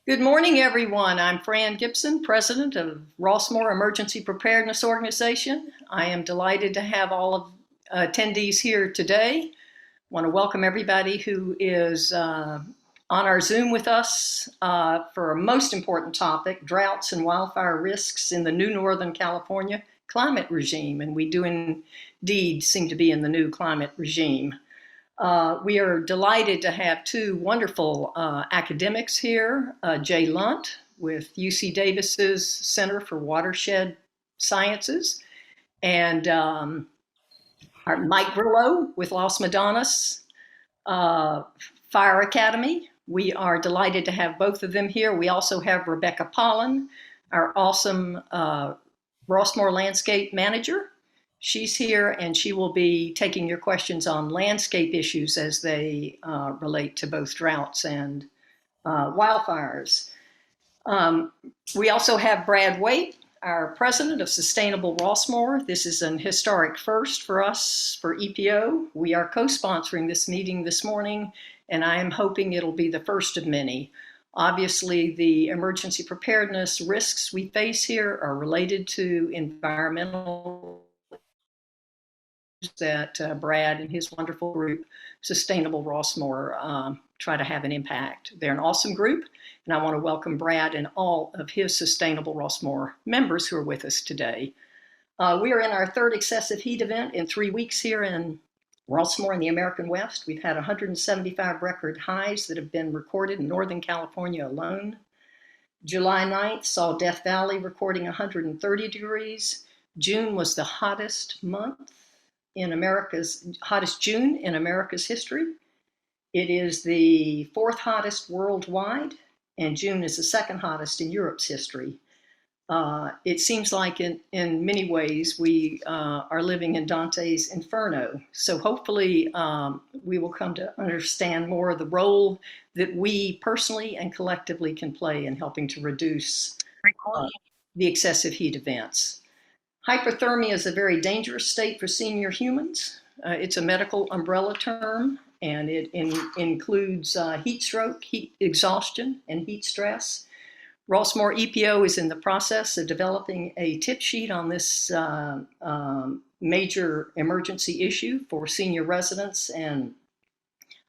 Good morning, everyone. I'm Fran Gibson, president of Rossmore Emergency Preparedness Organization. I am delighted to have all of attendees here today. I want to welcome everybody who is on our Zoom with us for a most important topic, droughts and wildfire risks in the new Northern California climate regime. And we do indeed seem to be in the new climate regime. We are delighted to have two wonderful academics here, Jay Lund with UC Davis's Center for Watershed Sciences, and our Mike Grillo with Los Medanos Fire Academy. We are delighted to have both of them here. We also have Rebecca Pollen, our awesome Rossmore Landscape Manager. She's here and she will be taking your questions on landscape issues as they relate to both droughts and wildfires. We also have Brad Waite, our president of Sustainable Rossmore. This is an historic first for us for EPO. We are co-sponsoring this meeting this morning, and I am hoping it'll be the first of many. Obviously, the emergency preparedness risks we face here are related to environmental that Brad and his wonderful group, Sustainable Rossmore, try to have an impact. They're an awesome group, and I want to welcome Brad and all of his Sustainable Rossmore members who are with us today. We are in our third excessive heat event in 3 weeks here in Rossmore in the American West. We've had 175 record highs that have been recorded in Northern California alone. July 9th saw Death Valley recording 130 degrees. June was the hottest month in hottest June in America's history. It is the fourth hottest worldwide, and June is the second hottest in Europe's history. It seems like in many ways we are living in Dante's Inferno. So hopefully we will come to understand more of the role that we personally and collectively can play in helping to reduce the excessive heat events. Hyperthermia is a very dangerous state for senior humans. It's a medical umbrella term, and it includes heat stroke, heat exhaustion, and heat stress. Rossmore EPO is in the process of developing a tip sheet on this major emergency issue for senior residents, and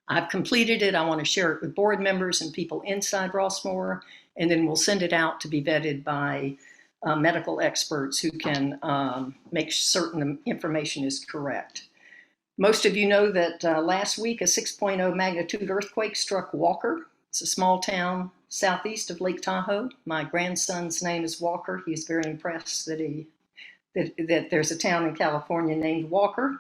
I've completed it. I want to share it with board members and people inside Rossmore, and then we'll send it out to be vetted by medical experts who can make certain the information is correct. Most of you know that last week a 6.0 magnitude earthquake struck Walker. It's a small town southeast of Lake Tahoe. My grandson's name is Walker. He's very impressed that there's a town in California named Walker.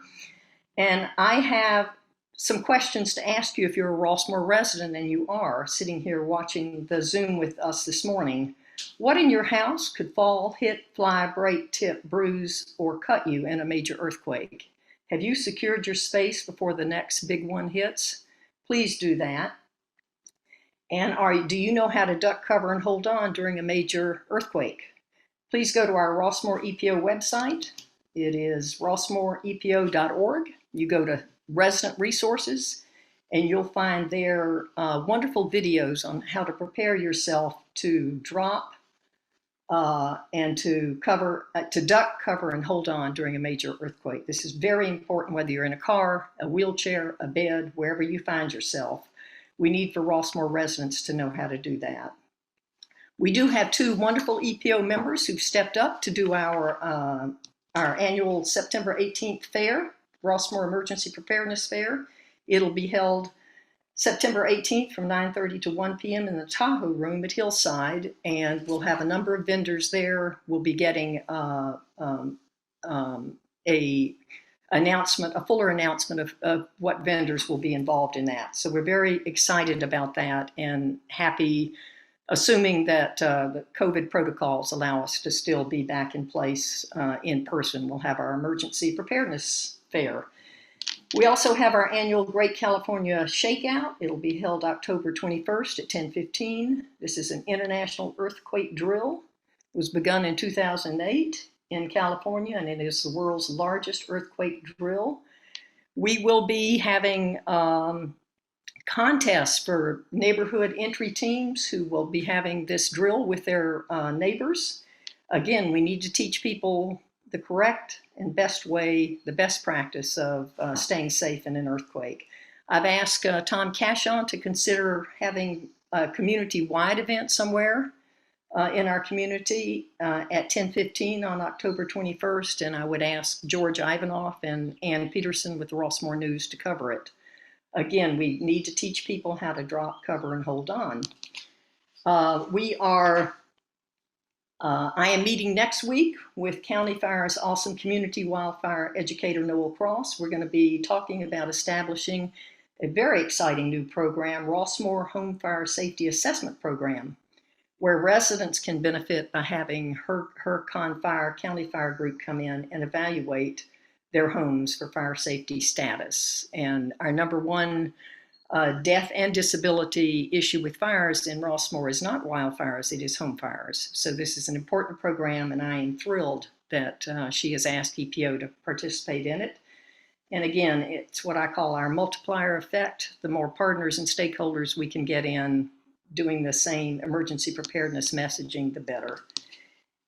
And I have some questions to ask you if you're a Rossmore resident, and you are sitting here watching the Zoom with us this morning. What in your house could fall, hit, fly, break, tip, bruise, or cut you in a major earthquake? Have you secured your space before the next big one hits? Please do that. And do you know how to duck, cover, and hold on during a major earthquake? Please go to our Rossmore EPO website. It is rossmoreepo.org. You go to resident resources, and you'll find there wonderful videos on how to prepare yourself to drop and to duck, cover, and hold on during a major earthquake. This is very important whether you're in a car, a wheelchair, a bed, wherever you find yourself. We need for Rossmore residents to know how to do that. We do have two wonderful EPO members who've stepped up to do our annual September 18th fair, Rossmore Emergency Preparedness Fair. It'll be held September 18th from 9:30 to 1 p.m. in the Tahoe Room at Hillside, and we'll have a number of vendors there. We'll be getting a fuller announcement of what vendors will be involved in that. So we're very excited about that and happy, assuming that the COVID protocols allow us to still be back in place in person. We'll have our emergency preparedness fair. We also have our annual Great California Shakeout. It'll be held October 21st at 10:15. This is an international earthquake drill. It was begun in 2008 in California, and it is the world's largest earthquake drill. We will be having contest for neighborhood entry teams who will be having this drill with their neighbors. Again, we need to teach people the correct and best way, the best practice of staying safe in an earthquake. I've asked Tom Cashon to consider having a community-wide event somewhere in our community at 10:15 on October 21st, and I would ask George Ivanoff and Ann Peterson with the Rossmore News to cover it. Again, we need to teach people how to drop, cover, and hold on. I am meeting next week with County Fire's awesome community wildfire educator, Noel Cross. We're going to be talking about establishing a very exciting new program, Rossmore Home Fire Safety Assessment Program, where residents can benefit by having HERCON Fire County Fire Group come in and evaluate their homes for fire safety status. And our number one death and disability issue with fires in Rossmore is not wildfires, it is home fires. So this is an important program, and I am thrilled that she has asked EPO to participate in it. And again, it's what I call our multiplier effect. The more partners and stakeholders we can get in doing the same emergency preparedness messaging, the better.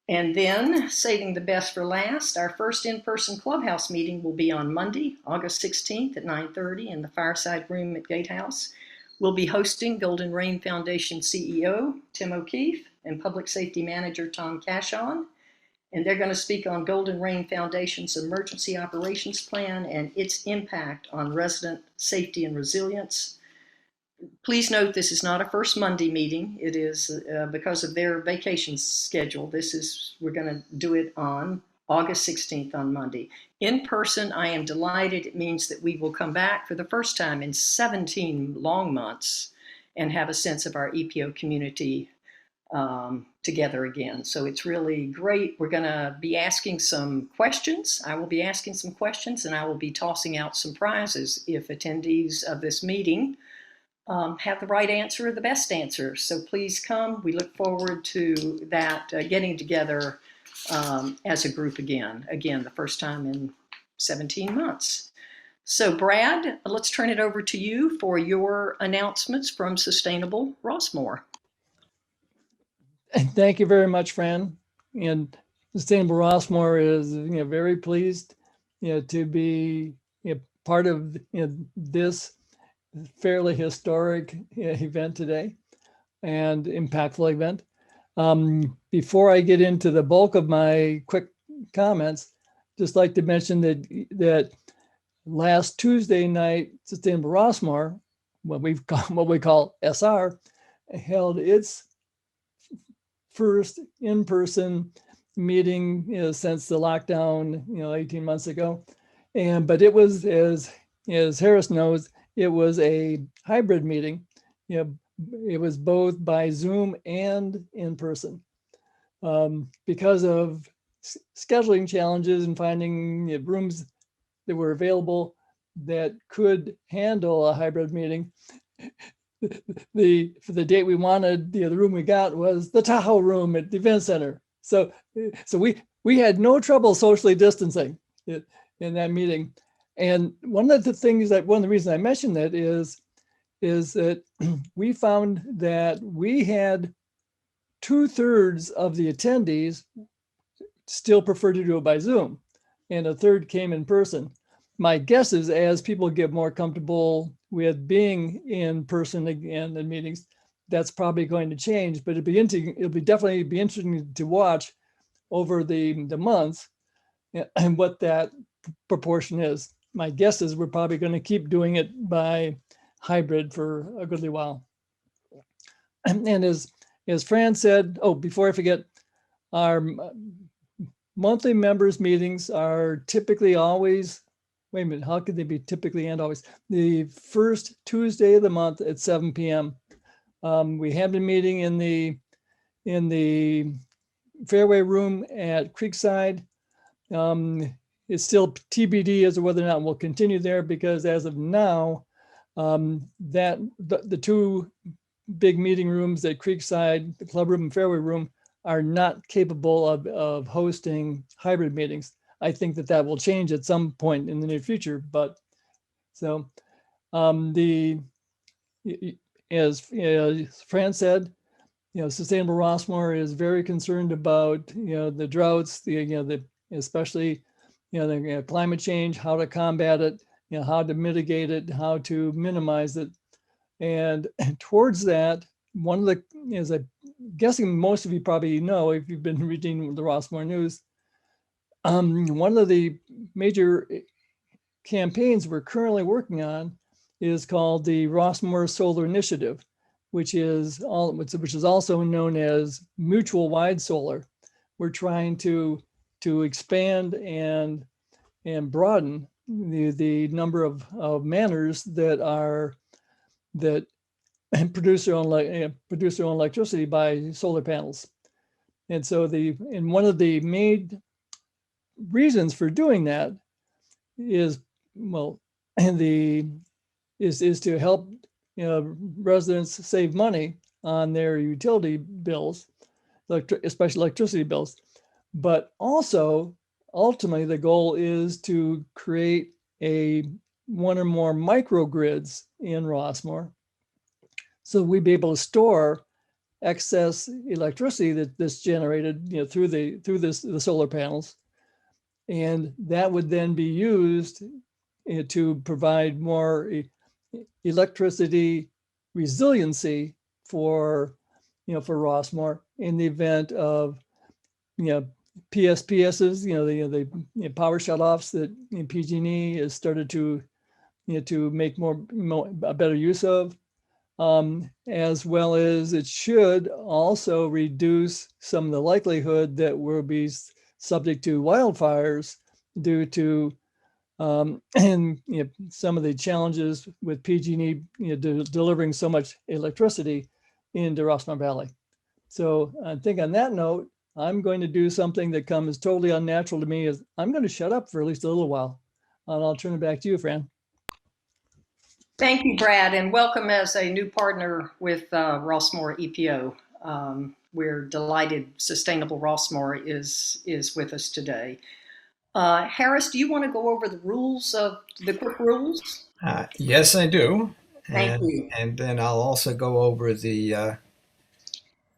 And then, saving the best for last, our first in-person clubhouse meeting will be on Monday, August 16th at 9:30 in the Fireside Room at Gatehouse. We'll be hosting Golden Rain Foundation CEO Tim O'Keefe and Public Safety Manager Tom Cashon. And they're going to speak on Golden Rain Foundation's Emergency Operations Plan and its impact on resident safety and resilience. Please note this is not a first Monday meeting. It is because of their vacation schedule. We're going to do it on August 16th on Monday. In person, I am delighted. It means that we will come back for the first time in 17 long months and have a sense of our EPO community together again. So it's really great. We're going to be asking some questions. I will be asking some questions, and I will be tossing out some prizes if attendees of this meeting have the right answer or the best answer. So please come. We look forward to that, getting together as a group again, the first time in 17 months. So Brad, let's turn it over to you for your announcements from Sustainable Rossmore. Thank you very much, Fran. And Sustainable Rossmore is very pleased to be part of this fairly historic event today and impactful event. Before I get into the bulk of my quick comments, just like to mention that last Tuesday night, Sustainable Rossmore, what we call SR, held its first in-person meeting since the lockdown 18 months ago. But it was, as Harris knows, it was a hybrid meeting. It was both by Zoom and in person. Because of scheduling challenges and finding rooms that were available that could handle a hybrid meeting, for the date we wanted, the room we got was the Tahoe room at the event center. So we had no trouble socially distancing in that meeting. And one of the reasons I mentioned that is that we found that we had 2/3 of the attendees still prefer to do it by Zoom, and a third came in person. My guess is as people get more comfortable with being in person again in meetings, that's probably going to change, but it'll definitely be interesting to watch over the months and what that proportion is. My guess is we're probably going to keep doing it by hybrid for a goodly while. And as Fran said, before I forget, our monthly members meetings are typically always, wait a minute, how could they be typically and always? The first Tuesday of the month at 7 p.m. We have been meeting in the Fairway Room at Creekside. It's still TBD as to whether or not we'll continue there, because as of now, the two big meeting rooms at Creekside, the Club Room and Fairway Room, are not capable of hosting hybrid meetings. I think that will change at some point in the near future. But so the as Fran said, sustainable Rossmore is very concerned about, the droughts, especially, the climate change, how to combat it, how to mitigate it, how to minimize it. And towards that, one of the, as I'm guessing most of you probably know, if you've been reading the Rossmore news, one of the major campaigns we're currently working on is called the Rossmore Solar Initiative, which is also known as mutual wide solar. We're trying to expand and broaden the number of manors that produce their own electricity by solar panels. And so one of the main reasons for doing that is to help residents save money on their utility bills, especially electricity bills. But also, ultimately, the goal is to create one or more microgrids in Rossmore, so we'd be able to store excess electricity that's generated, through the solar panels, and that would then be used to provide more electricity resiliency for Rossmore in the event of PSPSs, the power shutoffs that PG&E has started to make a better use of, as well as it should also reduce some of the likelihood that we'll be subject to wildfires due to and some of the challenges with PG&E delivering so much electricity into Rossmore Valley. So I think on that note, I'm going to do something that comes totally unnatural to me. Is I'm going to shut up for at least a little while, and I'll turn it back to you, Fran. Thank you, Brad, and welcome as a new partner with Rossmore EPO. We're delighted Sustainable Rossmore is with us today. Harris, do you want to go over the quick rules? Yes, I do. Thank you. And then I'll also go over the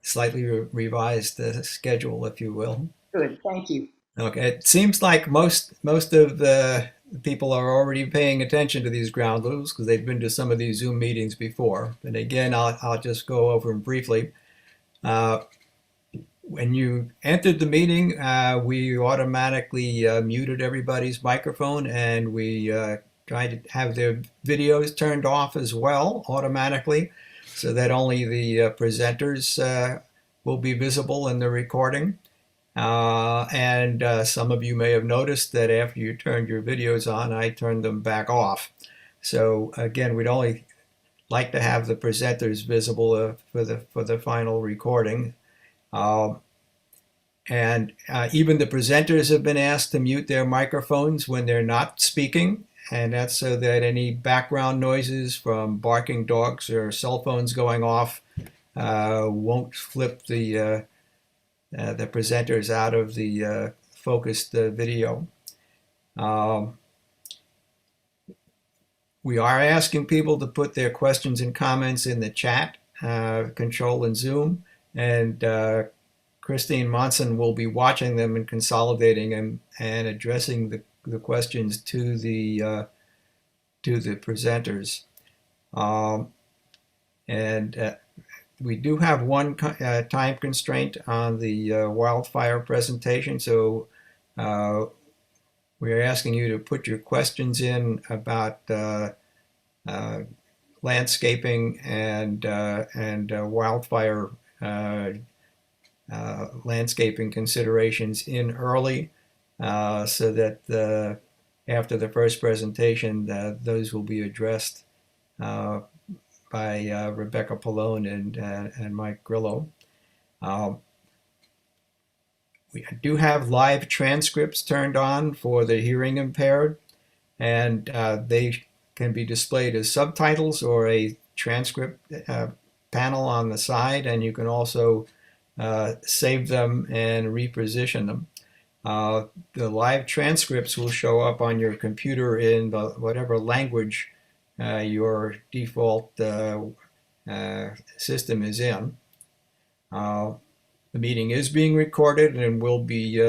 slightly revised schedule, if you will. Good, thank you. Okay, it seems like most of the people are already paying attention to these ground rules because they've been to some of these Zoom meetings before. But again, I'll just go over them briefly. When you entered the meeting, we automatically muted everybody's microphone, and we tried to have their videos turned off as well automatically, so that only the presenters will be visible in the recording. And some of you may have noticed that after you turned your videos on, I turned them back off. So again, we'd only like to have the presenters visible for the final recording. And even the presenters have been asked to mute their microphones when they're not speaking, and that's so that any background noises from barking dogs or cell phones going off won't flip the presenters out of the focused video. We are asking people to put their questions and comments in the chat control in Zoom, and Christine Monsen will be watching them and consolidating them and addressing the questions to the presenters. We do have one time constraint on the wildfire presentation, so we're asking you to put your questions in about landscaping and wildfire landscaping considerations in early, so that after the first presentation, those will be addressed by Rebecca Colene and Mike Grillo. We do have live transcripts turned on for the hearing impaired, and they can be displayed as subtitles or a transcript panel on the side, and you can also save them and reposition them. The live transcripts will show up on your computer in whatever language your default system is in. The meeting is being recorded and will be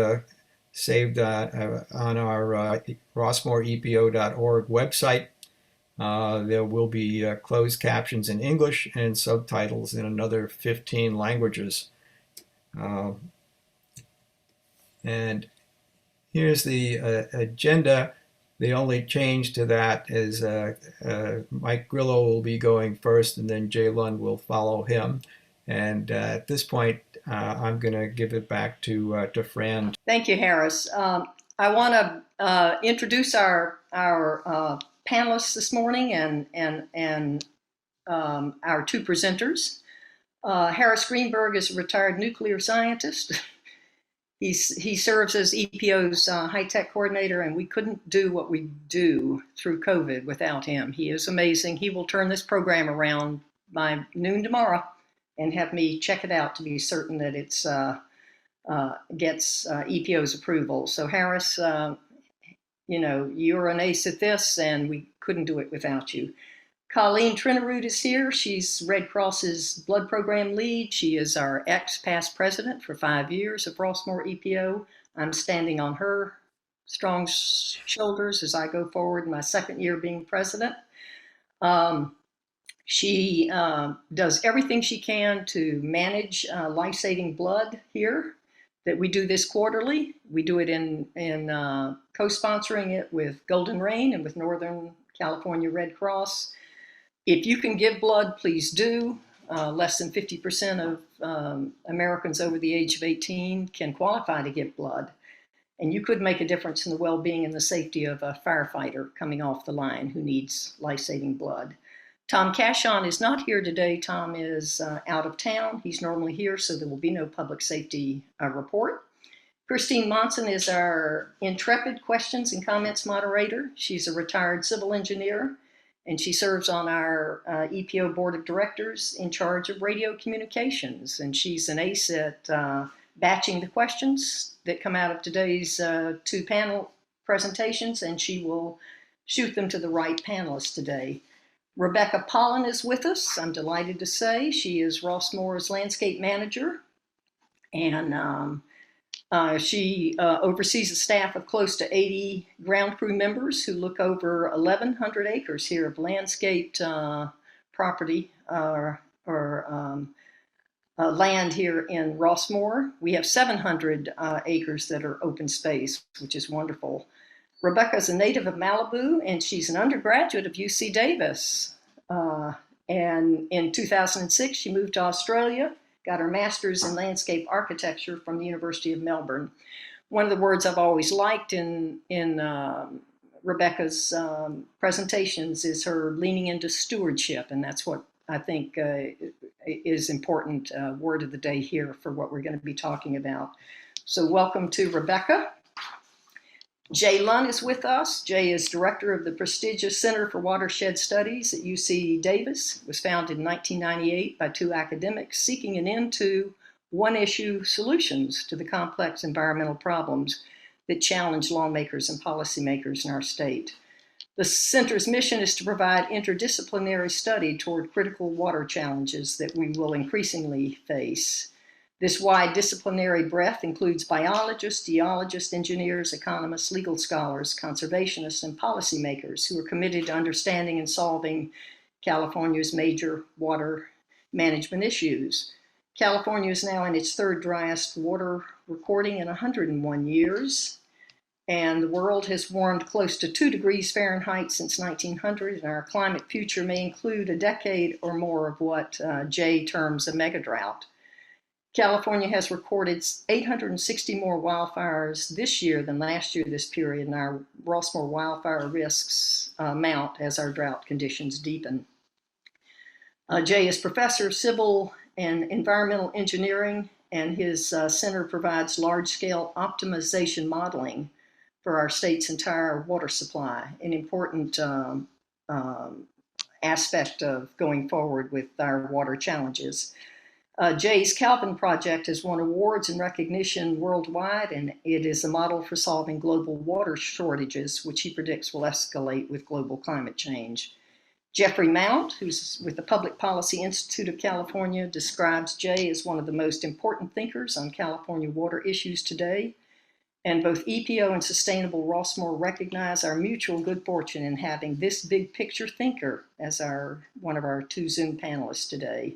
saved on our rossmooreepo.org website. There will be closed captions in English and subtitles in another 15 languages. And here's the agenda. The only change to that is Mike Grillo will be going first, and then Jay Lund will follow him. And at this point, I'm going to give it back to Fran. Thank you, Harris. I want to introduce our panelists this morning and our two presenters. Harris Greenberg is a retired nuclear scientist. He serves as EPO's high-tech coordinator, and we couldn't do what we do through COVID without him. He is amazing. He will turn this program around by noon tomorrow and have me check it out to be certain that it's gets EPO's approval. So Harris, you're an ace at this, and we couldn't do it without you. Colene Trinterud is here. She's Red Cross's blood program lead. She is our ex-past president for 5 years of Rossmoor EPO. I'm standing on her strong shoulders as I go forward in my second year being president. She does everything she can to manage life-saving blood here, that we do this quarterly. We do it in co-sponsoring it with Golden Rain and with Northern California Red Cross. If you can give blood, please do. Less than 50% of Americans over the age of 18 can qualify to give blood. And you could make a difference in the well-being and the safety of a firefighter coming off the line who needs life-saving blood. Tom Cashon is not here today. Tom is out of town. He's normally here, so there will be no public safety report. Christine Monsen is our intrepid questions and comments moderator. She's a retired civil engineer, and she serves on our EPO board of directors in charge of radio communications. And she's an ace at batching the questions that come out of today's two panel presentations, and she will shoot them to the right panelists today. Rebecca Pollen is with us, I'm delighted to say. She is Rossmoor's landscape manager, and she oversees a staff of close to 80 ground crew members who look over 1,100 acres here of landscaped property or land here in Rossmoor. We have 700 acres that are open space, which is wonderful. Rebecca is a native of Malibu, and she's an undergraduate of UC Davis. And in 2006, she moved to Australia, got her master's in landscape architecture from the University of Melbourne. One of the words I've always liked in Rebecca's presentations is her leaning into stewardship, and that's what I think is important word of the day here for what we're going to be talking about. So welcome to Rebecca. Jay Lund is with us. Jay is director of the prestigious Center for Watershed Studies at UC Davis. It was founded in 1998 by two academics seeking an end to one-issue solutions to the complex environmental problems that challenge lawmakers and policymakers in our state. The center's mission is to provide interdisciplinary study toward critical water challenges that we will increasingly face. This wide disciplinary breadth includes biologists, geologists, engineers, economists, legal scholars, conservationists, and policymakers who are committed to understanding and solving California's major water management issues. California is now in its third driest water recording in 101 years, and the world has warmed close to 2 degrees Fahrenheit since 1900, and our climate future may include a decade or more of what Jay terms a mega drought. California has recorded 860 more wildfires this year than last year this period, and our Rossmoor wildfire risks mount as our drought conditions deepen. Jay is professor of civil and environmental engineering, and his center provides large-scale optimization modeling for our state's entire water supply, an important aspect of going forward with our water challenges. Jay's Calvin Project has won awards and recognition worldwide, and it is a model for solving global water shortages, which he predicts will escalate with global climate change. Jeffrey Mount, who's with the Public Policy Institute of California, describes Jay as one of the most important thinkers on California water issues today. And both EPO and Sustainable Rossmoor recognize our mutual good fortune in having this big picture thinker as one of our 2 Zoom panelists today.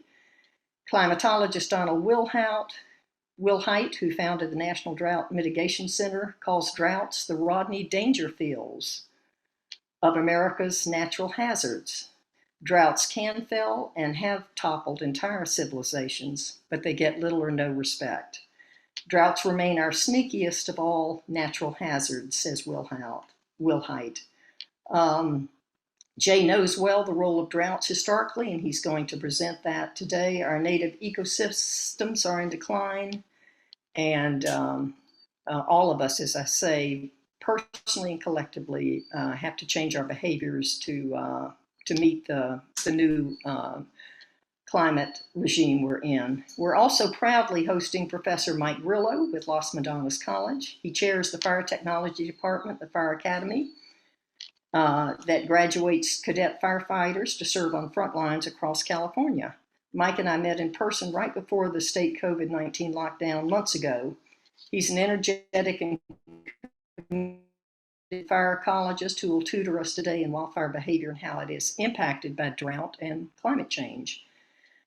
Climatologist Donald Wilhite, who founded the National Drought Mitigation Center, calls droughts the Rodney Dangerfields of America's natural hazards. Droughts can fell and have toppled entire civilizations, but they get little or no respect. Droughts remain our sneakiest of all natural hazards, says Wilhite. Jay knows well the role of droughts historically, and he's going to present that today. Our native ecosystems are in decline, and all of us, as I say, personally and collectively, have to change our behaviors to meet the new climate regime we're in. We're also proudly hosting Professor Mike Grillo with Las Madonas College. He chairs the Fire Technology Department, the Fire Academy, that graduates cadet firefighters to serve on front lines across California. Mike and I met in person right before the state COVID-19 lockdown months ago. He's an energetic and fire ecologist who will tutor us today in wildfire behavior and how it is impacted by drought and climate change.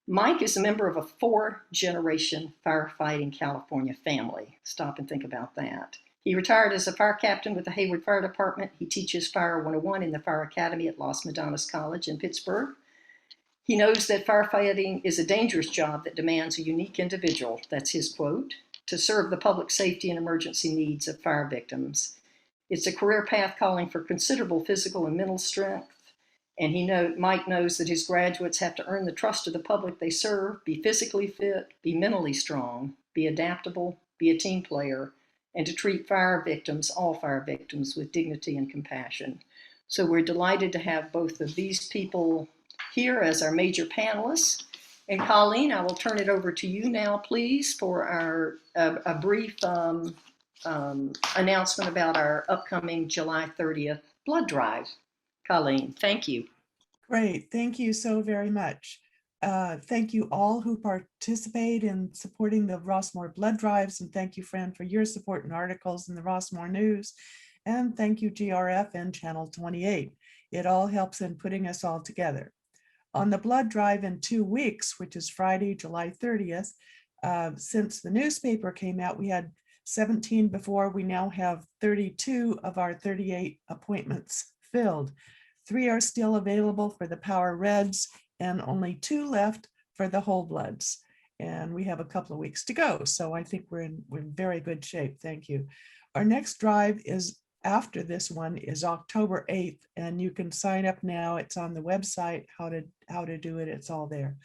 Mike is a member of a 4-generation firefighting California family. Stop and think about that. He retired as a fire captain with the Hayward Fire Department. He teaches Fire 101 in the Fire Academy at Las Madonas College in Pittsburgh. He knows that firefighting is a dangerous job that demands a unique individual, that's his quote, to serve the public safety and emergency needs of fire victims. It's a career path calling for considerable physical and mental strength, and Mike knows that his graduates have to earn the trust of the public they serve, be physically fit, be mentally strong, be adaptable, be a team player, and to treat all fire victims, with dignity and compassion. So we're delighted to have both of these people here as our major panelists. And Colene, I will turn it over to you now, please, for a brief announcement about our upcoming July 30th blood drive. Colene, thank you. Great, thank you so very much. Thank you all who participate in supporting the Rossmoor blood drives, and thank you, Fran, for your support and articles in the Rossmoor News, and thank you, GRF and Channel 28. It all helps in putting us all together. On the blood drive in 2 weeks, which is Friday, July 30th, since the newspaper came out, we had 17 before. We now have 32 of our 38 appointments filled. 3 are still available for the Power Reds and only 2 left for the Whole Bloods. And we have a couple of weeks to go. So I think we're in very good shape. Thank you. Our next drive is after this one is October 8th, and you can sign up now. It's on the website, how to do it. It's all there.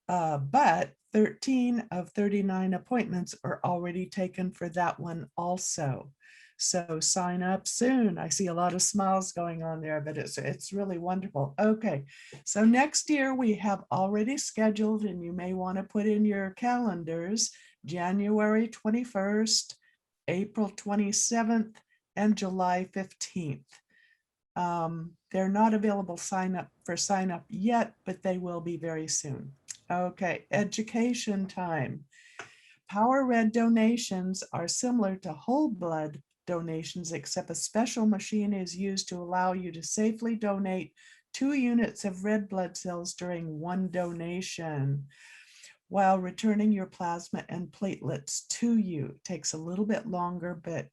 But 13 of 39 appointments are already taken for that one also. So sign up soon. I see a lot of smiles going on there, but it's really wonderful. Okay, so next year we have already scheduled, and you may want to put in your calendars, January 21st, April 27th, and July 15th. They're not available sign up yet, but they will be very soon. Okay, education time. Power Red donations are similar to whole blood donations, except a special machine is used to allow you to safely donate 2 units of red blood cells during one donation, while returning your plasma and platelets to you. It takes a little bit longer, but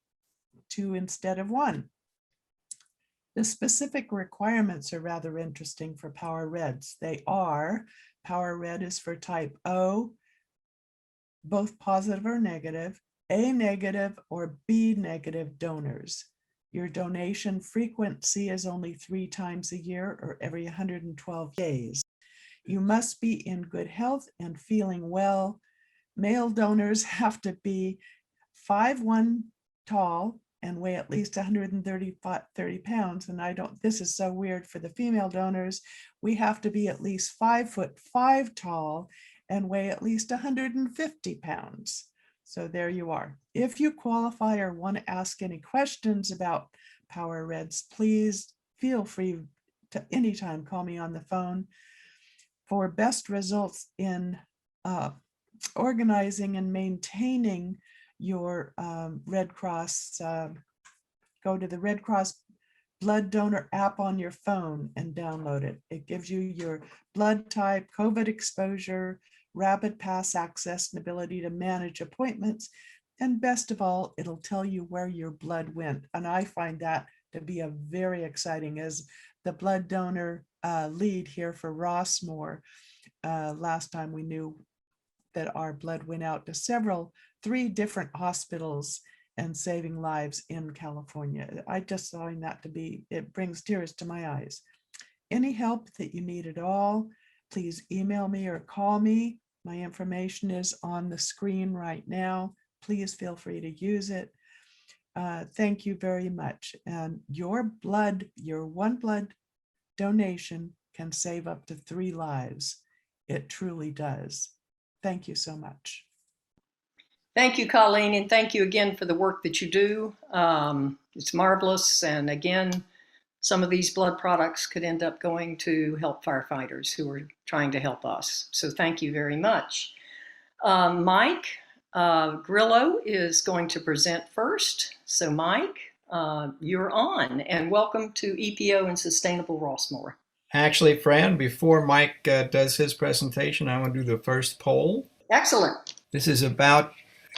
2 instead of 1. The specific requirements are rather interesting for Power Reds. They are, Power Red is for type O, both positive or negative, A negative or B negative donors. Your donation frequency is only 3 times a year or every 112 days. You must be in good health and feeling well. Male donors have to be 5'1" tall and weigh at least 130 pounds. And this is so weird for the female donors. We have to be at least 5'5" tall and weigh at least 150 pounds. So there you are. If you qualify or want to ask any questions about Power Reds, please feel free anytime, call me on the phone. For best results in organizing and maintaining your Red Cross, go to the Red Cross blood donor app on your phone and download it. It gives you your blood type, COVID exposure, rapid pass access, and ability to manage appointments. And best of all, it'll tell you where your blood went. And I find that to be a very exciting as the blood donor lead here for Rossmore. Last time we knew that our blood went out to 3 different hospitals and saving lives in California. I just find that to be, it brings tears to my eyes. Any help that you need at all, please email me or call me. My information is on the screen right now. Please feel free to use it. Thank you very much. And your one blood donation can save up to 3 lives. It truly does. Thank you so much. Thank you, Colene, and thank you again for the work that you do. It's marvelous. And again, some of these blood products could end up going to help firefighters who are trying to help us. So thank you very much. Mike Grillo is going to present first. So Mike, you're on, and welcome to EPO and Sustainable Rossmore. Actually, Fran, before Mike does his presentation, I want to do the first poll. Excellent. This is about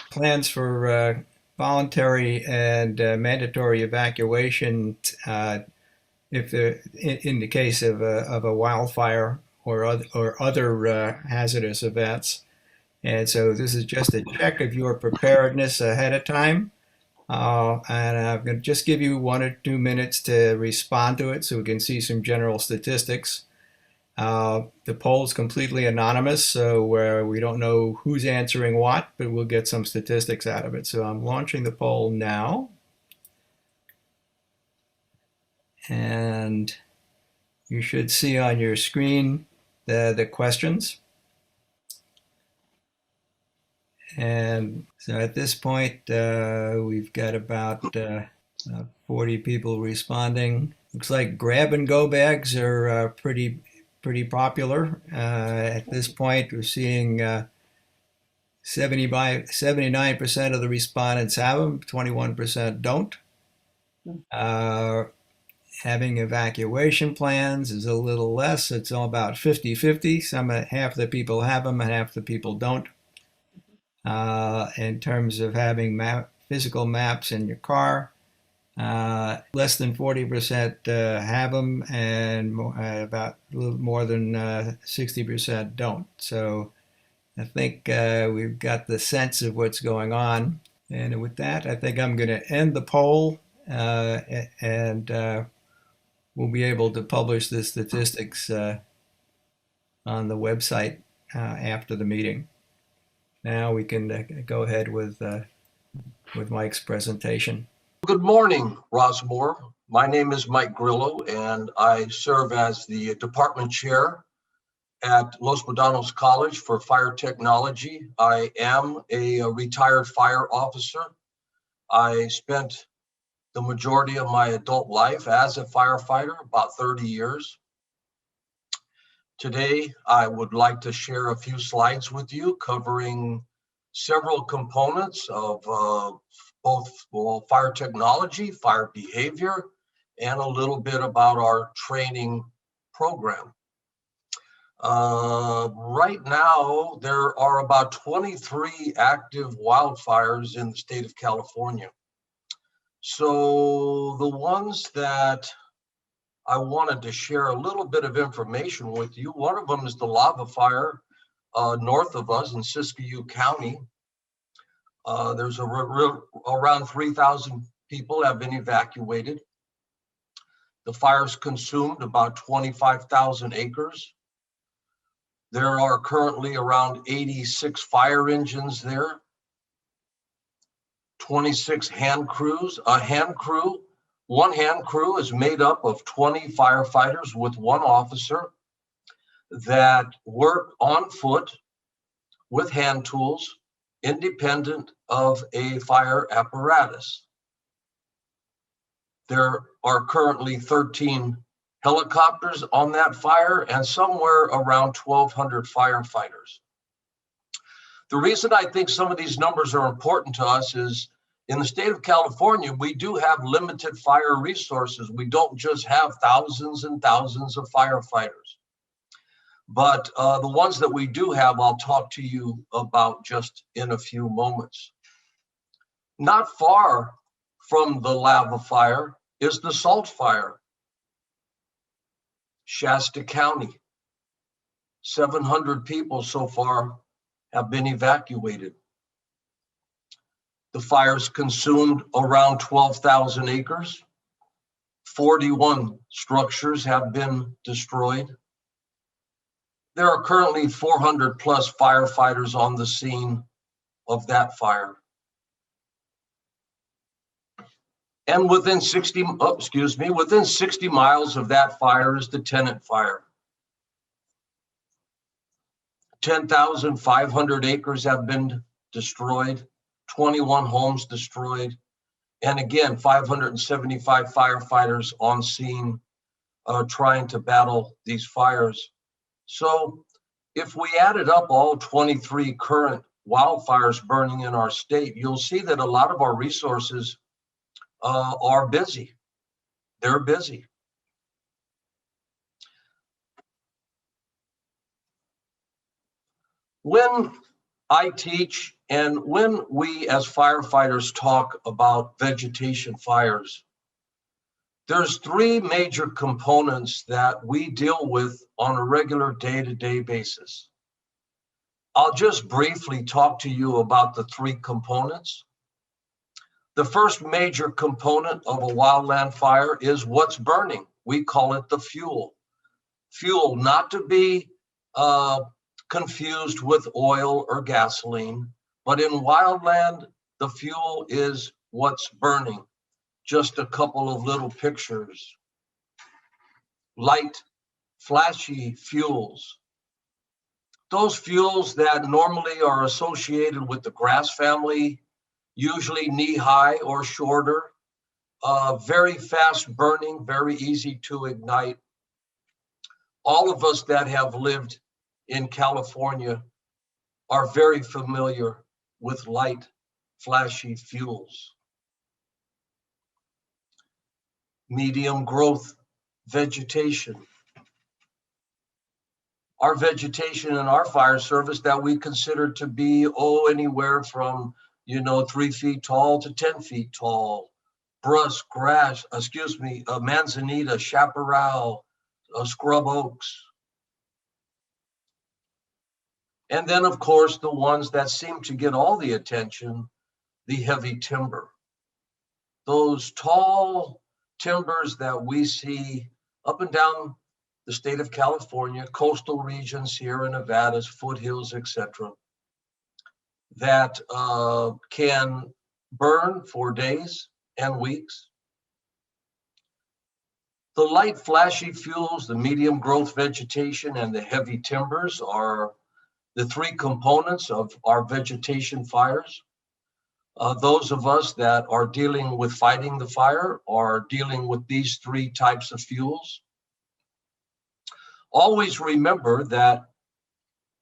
plans for voluntary and mandatory evacuation if in the case of a wildfire or other hazardous events. And so this is just a check of your preparedness ahead of time. And I'm going to just give you 1 or 2 minutes to respond to it so we can see some general statistics. The poll is completely anonymous, so we don't know who's answering what, but we'll get some statistics out of it. So I'm launching the poll now. And you should see on your screen the questions. And so at this point, we've got about 40 people responding. Looks like grab-and-go bags are pretty popular. At this point, we're seeing 79% of the respondents have them, 21% don't. Having evacuation plans is a little less. It's all about 50-50. Half the people have them and half the people don't. In terms of having physical maps in your car, less than 40% have them, and about a little more than 60% don't. So I think we've got the sense of what's going on. And with that, I think I'm going to end the poll, and we'll be able to publish the statistics on the website after the meeting. Now we can go ahead with Mike's presentation. Good morning, Rossmore. My name is Mike Grillo, and I serve as the department chair at Los Medanos College for Fire Technology. I am a retired fire officer. I spent the majority of my adult life as a firefighter, about 30 years. Today, I would like to share a few slides with you covering several components of both fire technology, fire behavior, and a little bit about our training program. Right now, there are about 23 active wildfires in the state of California. So the ones that I wanted to share a little bit of information with you. One of them is the lava fire north of us in Siskiyou County. There's around 3,000 people have been evacuated. The fire's consumed about 25,000 acres. There are currently around 86 fire engines there, 26 hand crews. One hand crew is made up of 20 firefighters with 1 officer that work on foot with hand tools, independent of a fire apparatus. There are currently 13 helicopters on that fire and somewhere around 1,200 firefighters. The reason I think some of these numbers are important to us is in the state of California, we do have limited fire resources. We don't just have thousands and thousands of firefighters. But the ones that we do have, I'll talk to you about just in a few moments. Not far from the lava fire is the salt fire. Shasta County, 700 people so far have been evacuated. The fires consumed around 12,000 acres. 41 structures have been destroyed. There are currently 400 plus firefighters on the scene of that fire. And within 60 miles of that fire is the Tennant fire. 10,500 acres have been destroyed, 21 homes destroyed, and again, 575 firefighters on scene trying to battle these fires. So if we added up all 23 current wildfires burning in our state, you'll see that a lot of our resources are busy. They're busy. When I teach and when we as firefighters talk about vegetation fires, there's three major components that we deal with on a regular day-to-day basis. I'll just briefly talk to you about the three components. The first major component of a wildland fire is what's burning. We call it the fuel. Fuel, not to be confused with oil or gasoline, but in wildland, the fuel is what's burning. Just a couple of little pictures. Light, flashy fuels. Those fuels that normally are associated with the grass family, usually knee-high or shorter, very fast burning, very easy to ignite. All of us that have lived in California are very familiar with light, flashy fuels. Medium growth vegetation. Our vegetation in our fire service that we consider to be, anywhere from 3 feet tall to 10 feet tall. Brush, grass, manzanita, chaparral, scrub oaks. And then, of course, the ones that seem to get all the attention, the heavy timber. Those tall timbers that we see up and down the state of California, coastal regions here in Nevada's foothills, etc., that can burn for days and weeks. The light, flashy fuels, the medium growth vegetation, and the heavy timbers are the three components of our vegetation fires. Those of us that are dealing with fighting the fire are dealing with these three types of fuels. Always remember that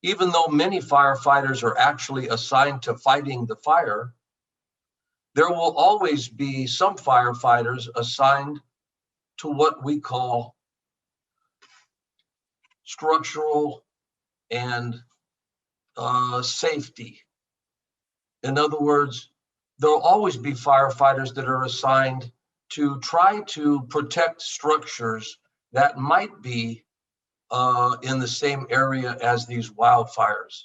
even though many firefighters are actually assigned to fighting the fire, there will always be some firefighters assigned to what we call structural and safety. In other words, there'll always be firefighters that are assigned to try to protect structures that might be in the same area as these wildfires.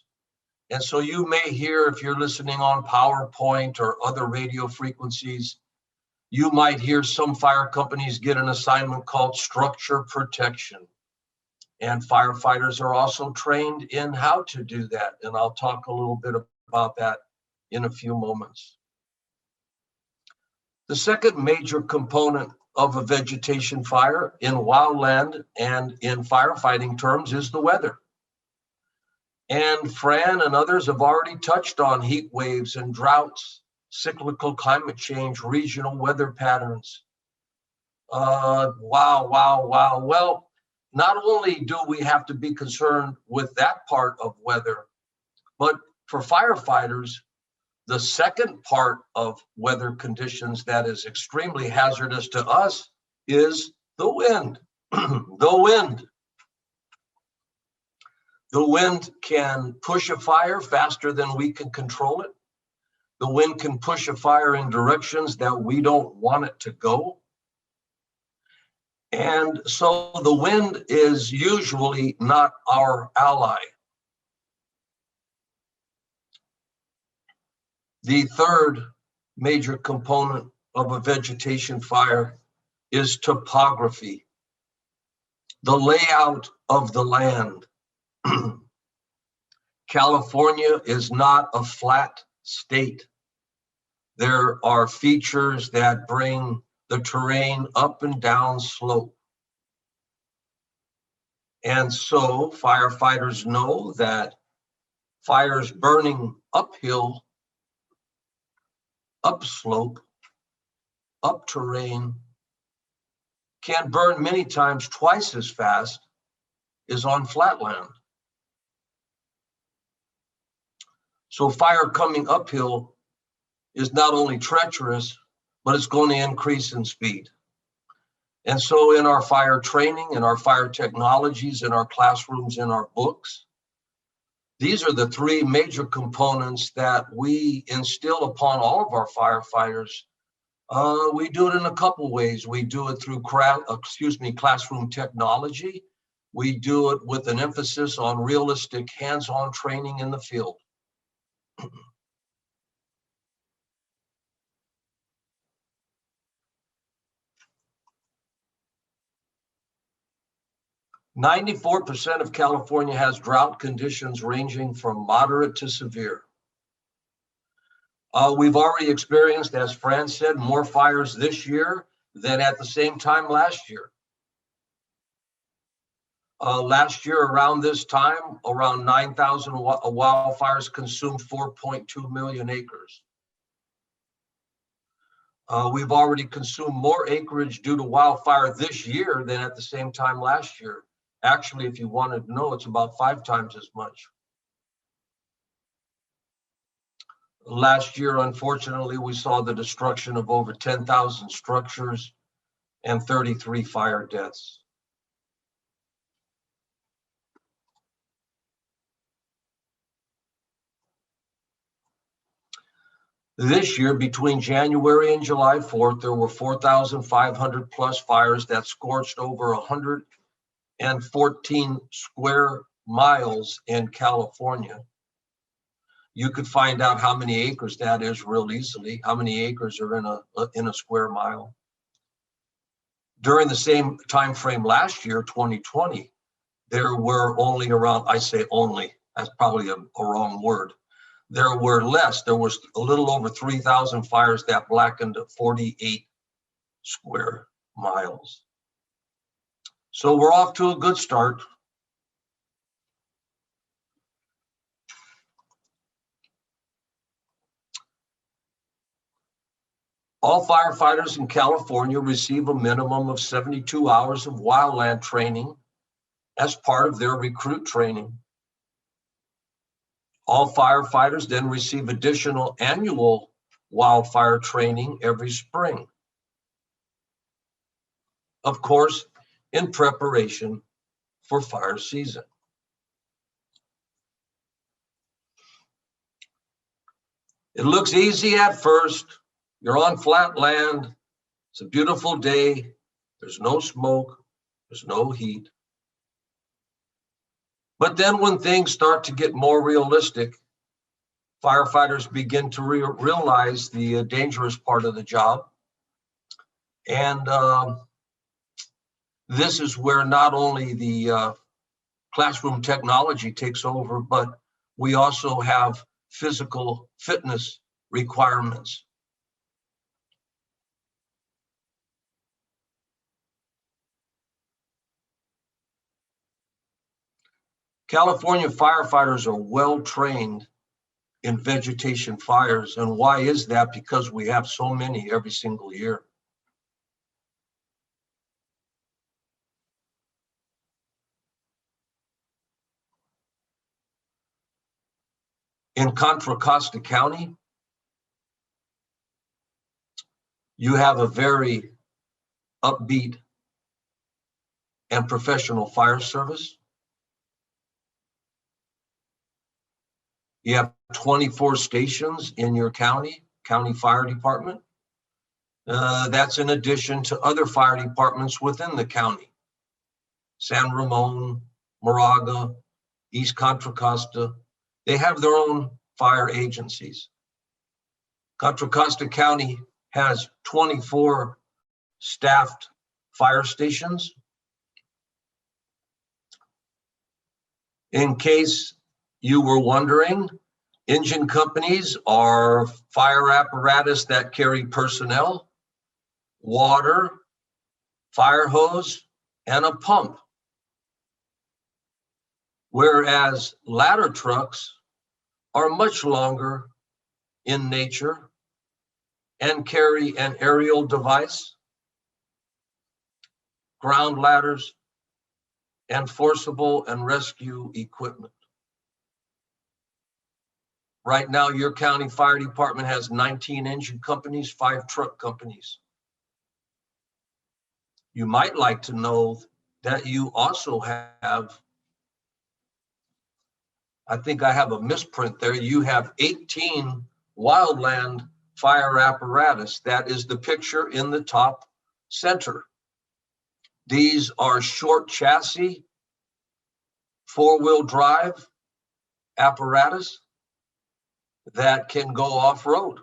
And so you may hear, if you're listening on PowerPoint or other radio frequencies, you might hear some fire companies get an assignment called structure protection. And firefighters are also trained in how to do that. And I'll talk a little bit about that in a few moments. The second major component of a vegetation fire in wildland and in firefighting terms is the weather. And Fran and others have already touched on heat waves and droughts, cyclical climate change, regional weather patterns. Wow, wow, wow. Well, not only do we have to be concerned with that part of weather, but for firefighters, the second part of weather conditions that is extremely hazardous to us is the wind. The wind. The wind can push a fire faster than we can control it. The wind can push a fire in directions that we don't want it to go. And so the wind is usually not our ally. The third major component of a vegetation fire is topography, the layout of the land. California is not a flat state. There are features that bring the terrain up and down slope. And so firefighters know that fires burning uphill, upslope, up terrain can burn many times twice as fast as on flatland. So fire coming uphill is not only treacherous, but it's going to increase in speed. And so in our fire training, in our fire technologies, in our classrooms, in our books, these are the three major components that we instill upon all of our firefighters. We do it in a couple ways. We do it through classroom technology. We do it with an emphasis on realistic hands-on training in the field. 94% of California has drought conditions ranging from moderate to severe. We've already experienced, as Fran said, more fires this year than at the same time last year. Last year, around this time, around 9,000 wildfires consumed 4.2 million acres. We've already consumed more acreage due to wildfire this year than at the same time last year. Actually, if you wanted to know, it's about 5 times as much. Last year, unfortunately, we saw the destruction of over 10,000 structures and 33 fire deaths. This year, between January and July 4th, there were 4,500 plus fires that scorched over 114 square miles in California. You could find out how many acres that is real easily, how many acres are in a square mile. During the same time frame last year, 2020, there were only around, I say only, that's probably a wrong word. There were less, there was a little over 3,000 fires that blackened 48 square miles. So we're off to a good start. All firefighters in California receive a minimum of 72 hours of wildland training as part of their recruit training. All firefighters then receive additional annual wildfire training every spring. Of course, in preparation for fire season. It looks easy at first. You're on flat land. It's a beautiful day. There's no smoke. There's no heat. But then when things start to get more realistic, firefighters begin to realize the dangerous part of the job. And this is where not only the classroom technology takes over, but we also have physical fitness requirements. California firefighters are well trained in vegetation fires. And why is that? Because we have so many every single year. In Contra Costa County, you have a very upbeat and professional fire service. You have 24 stations in your county fire department. That's in addition to other fire departments within the county. San Ramon, Moraga, East Contra Costa, they have their own fire agencies. Contra Costa County has 24 staffed fire stations. In case you were wondering, engine companies are fire apparatus that carry personnel, water, fire hose, and a pump. Whereas ladder trucks are much longer in nature and carry an aerial device, ground ladders, and forcible and rescue equipment. Right now, your county fire department has 19 engine companies, 5 truck companies. You might like to know that you also have, I think I have a misprint there, you have 18 wildland fire apparatus. That is the picture in the top center. These are short chassis, 4-wheel drive apparatus that can go off-road.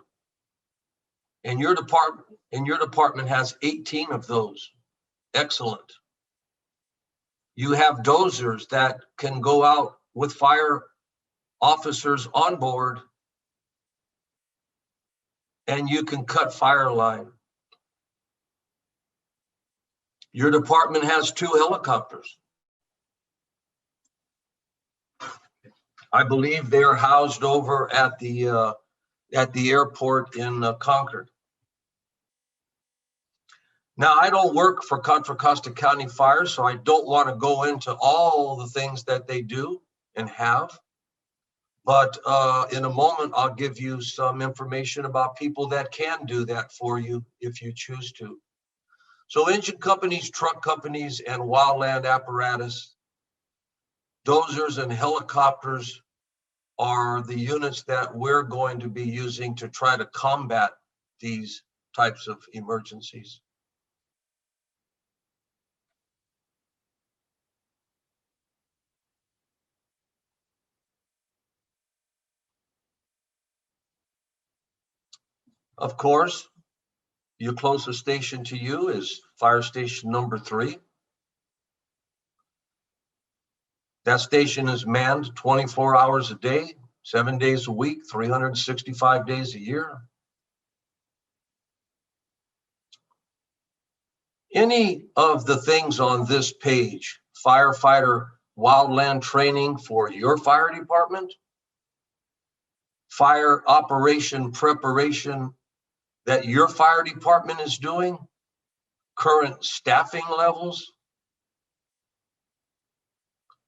And your department has 18 of those. Excellent. You have dozers that can go out with fire officers on board, and you can cut fire line. Your department has 2 helicopters. I believe they're housed over at the airport in Concord. Now, I don't work for Contra Costa County Fire, so I don't want to go into all the things that they do and have. But in a moment, I'll give you some information about people that can do that for you if you choose to. So engine companies, truck companies, and wildland apparatus, dozers and helicopters are the units that we're going to be using to try to combat these types of emergencies. Of course, your closest station to you is fire station number 3. That station is manned 24 hours a day, 7 days a week, 365 days a year. Any of the things on this page, firefighter wildland training for your fire department, fire operation preparation that your fire department is doing, current staffing levels.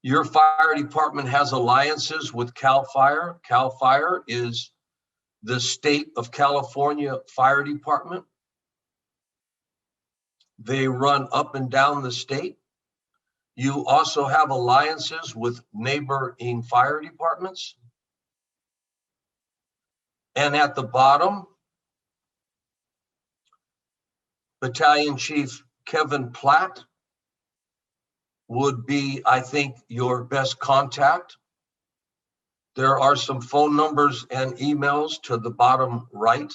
Your fire department has alliances with CAL FIRE. CAL FIRE is the state of California fire department. They run up and down the state. You also have alliances with neighboring fire departments. And at the bottom, Battalion Chief Kevin Platt would be, I think, your best contact. There are some phone numbers and emails to the bottom right.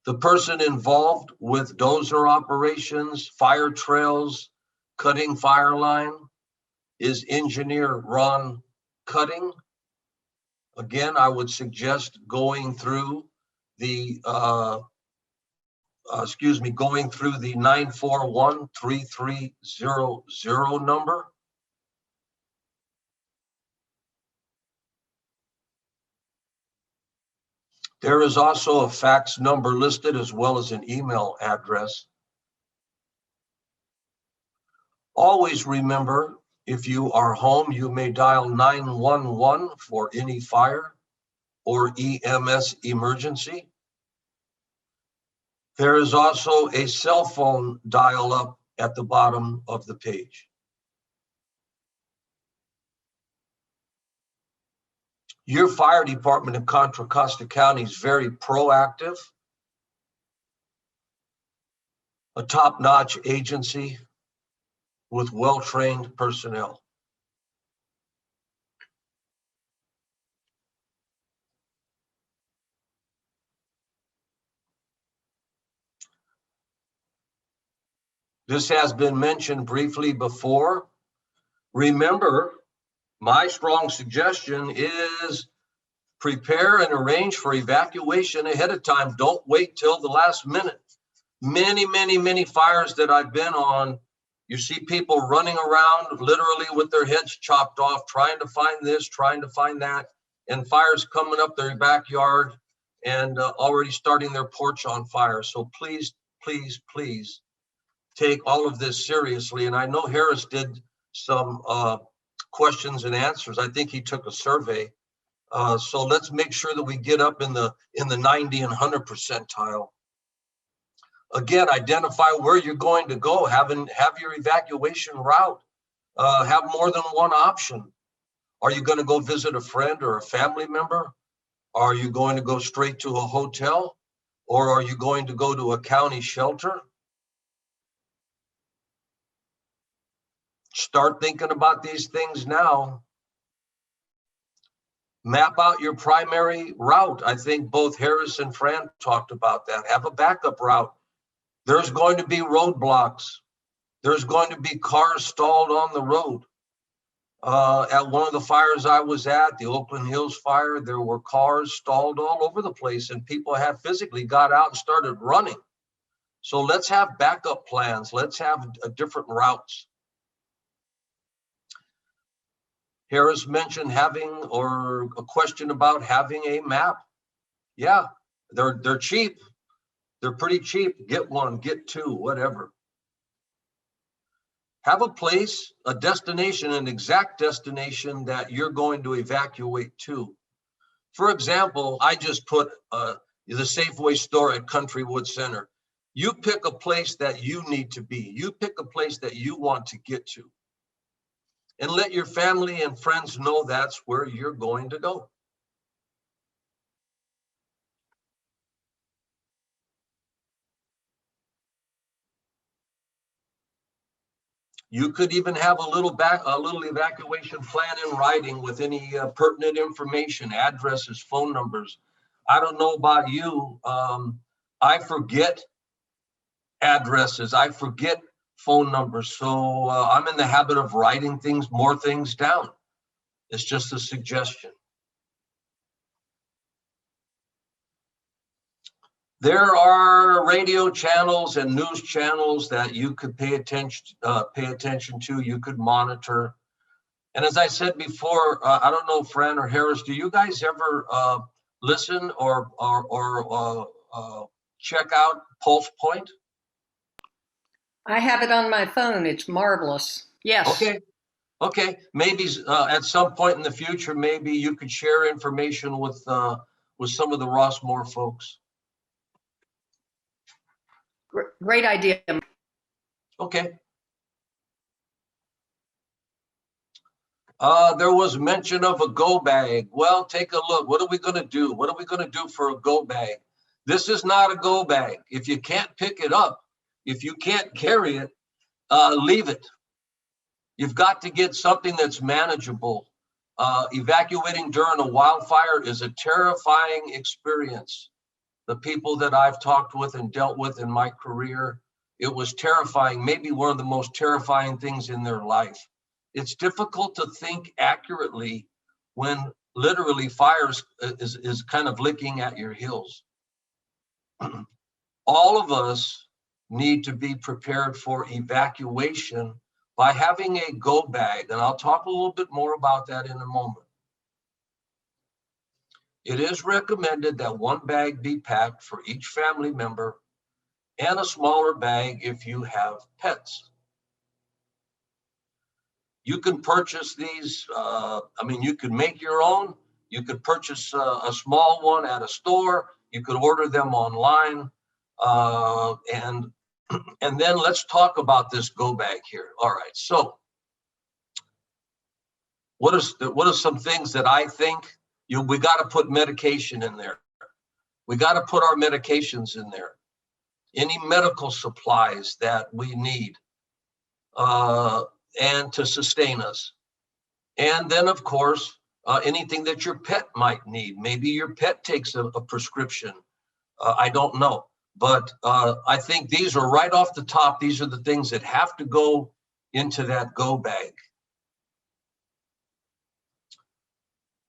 The person involved with dozer operations, fire trails, cutting fire line is Engineer Ron Cutting. Again, I would suggest going through the 941-3300 number. There is also a fax number listed as well as an email address. Always remember, If you are home, you may dial 911 for any fire or EMS emergency. There is also a cell phone dial up at the bottom of the page. Your fire department in Contra Costa County is very proactive, a top-notch agency with well-trained personnel. This has been mentioned briefly before. Remember, my strong suggestion is prepare and arrange for evacuation ahead of time. Don't wait till the last minute. Many fires that I've been on, you see people running around literally with their heads chopped off, trying to find this, trying to find that, and fires coming up their backyard and already starting their porch on fire. So please, please, please take all of this seriously. And I know Harris did some questions and answers. I think he took a survey. So let's make sure that we get up in the 90 and 100 percentile. Again, identify where you're going to go. Have your evacuation route. Have more than one option. Are you going to go visit a friend or a family member? Are you going to go straight to a hotel? Or are you going to go to a county shelter? Start thinking about these things now. Map out your primary route. I think both Harris and Fran talked about that. Have a backup route. There's going to be roadblocks. There's going to be cars stalled on the road. At one of the fires I was at, the Oakland Hills fire, there were cars stalled all over the place and people had physically got out and started running. So let's have backup plans. Let's have different routes. Harris mentioned having, or a question about having a map. Yeah, they're cheap. They're pretty cheap. Get one, get two, whatever. Have a place, a destination, an exact destination that you're going to evacuate to. For example, I just put the Safeway store at Countrywood Center. You pick a place that you need to be. You pick a place that you want to get to. And let your family and friends know that's where you're going to go. You could even have a little evacuation plan in writing with any pertinent information, addresses, phone numbers. I don't know about you. I forget addresses. I forget phone numbers. So I'm in the habit of writing more things down. It's just a suggestion. There are radio channels and news channels that you could pay attention to, you could monitor. And as I said before, I don't know, Fran or Harris, do you guys ever listen or check out Pulse Point? I have it on my phone. It's marvelous. Yes. Okay. Maybe at some point in the future, maybe you could share information with some of the Rossmore folks. Great idea. Okay. There was mention of a go bag. Well, take a look. What are we going to do? What are we going to do for a go bag? This is not a go bag. If you can't pick it up, if you can't carry it, leave it. You've got to get something that's manageable. Evacuating during a wildfire is a terrifying experience. The people that I've talked with and dealt with in my career, it was terrifying, maybe one of the most terrifying things in their life. It's difficult to think accurately when literally fire is kind of licking at your heels. All of us need to be prepared for evacuation by having a go bag, and I'll talk a little bit more about that in a moment. It is recommended that one bag be packed for each family member and a smaller bag if you have pets. You can purchase these. I mean, you could make your own. You could purchase a small one at a store. You could order them online. And then let's talk about this go bag here. All right. So what are some things that I think we got to put medication in there. We got to put our medications in there. Any medical supplies that we need and to sustain us. And then, of course, anything that your pet might need. Maybe your pet takes a prescription. I don't know. But I think these are right off the top. These are the things that have to go into that go bag.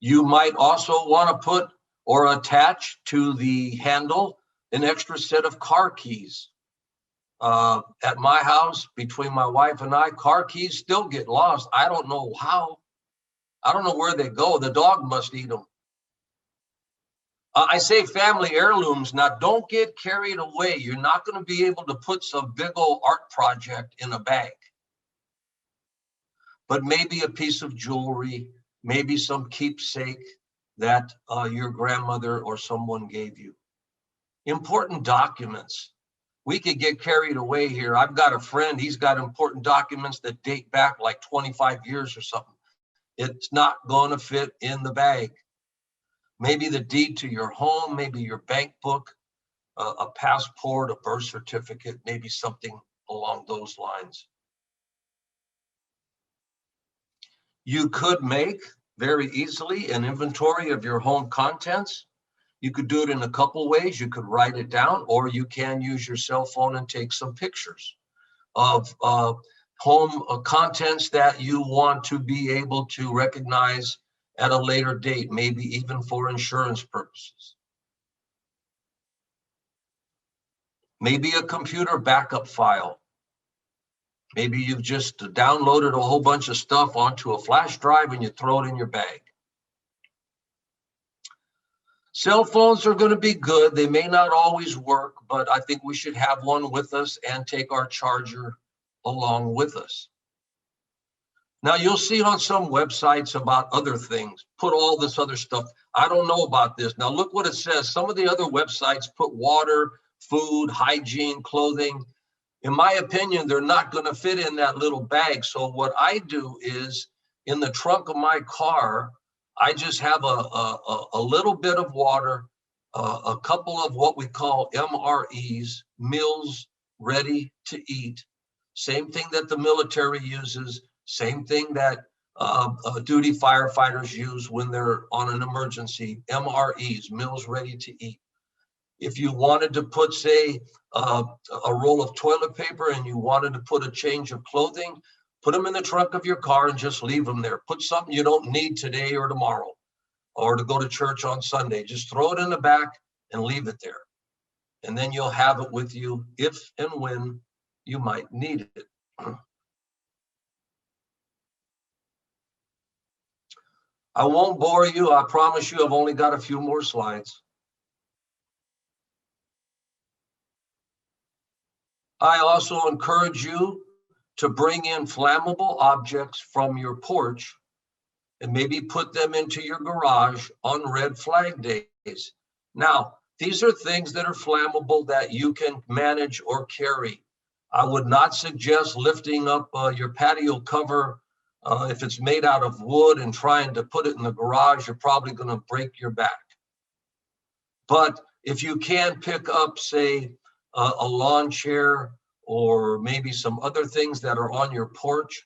You might also want to put or attach to the handle an extra set of car keys. At my house, between my wife and I, car keys still get lost. I don't know how. I don't know where they go. The dog must eat them. I say family heirlooms. Now, don't get carried away. You're not going to be able to put some big old art project in a bag. But maybe a piece of jewelry, maybe some keepsake that your grandmother or someone gave you. Important documents. We could get carried away here. I've got a friend, he's got important documents that date back like 25 years or something. It's not going to fit in the bag. Maybe the deed to your home, maybe your bank book, a passport, a birth certificate, maybe something along those lines. You could make very easily an inventory of your home contents. You could do it in a couple ways. You could write it down, or you can use your cell phone and take some pictures of home contents that you want to be able to recognize at a later date, maybe even for insurance purposes. Maybe a computer backup file. Maybe you've just downloaded a whole bunch of stuff onto a flash drive and you throw it in your bag. Cell phones are going to be good. They may not always work, but I think we should have one with us and take our charger along with us. Now, you'll see on some websites about other things, put all this other stuff. I don't know about this. Now, look what it says. Some of the other websites put water, food, hygiene, clothing. In my opinion, they're not going to fit in that little bag. So what I do is in the trunk of my car, I just have a little bit of water, a couple of what we call MREs, meals ready to eat. Same thing that the military uses, same thing that duty firefighters use when they're on an emergency, MREs, meals ready to eat. If you wanted to put, say, a roll of toilet paper and you wanted to put a change of clothing, put them in the trunk of your car and just leave them there. Put something you don't need today or tomorrow or to go to church on Sunday. Just throw it in the back and leave it there. And then you'll have it with you if and when you might need it. I won't bore you. I promise you I've only got a few more slides. I also encourage you to bring in flammable objects from your porch and maybe put them into your garage on red flag days. Now, these are things that are flammable that you can manage or carry. I would not suggest lifting up your patio cover if it's made out of wood and trying to put it in the garage. You're probably going to break your back. But if you can pick up, say, a lawn chair or maybe some other things that are on your porch,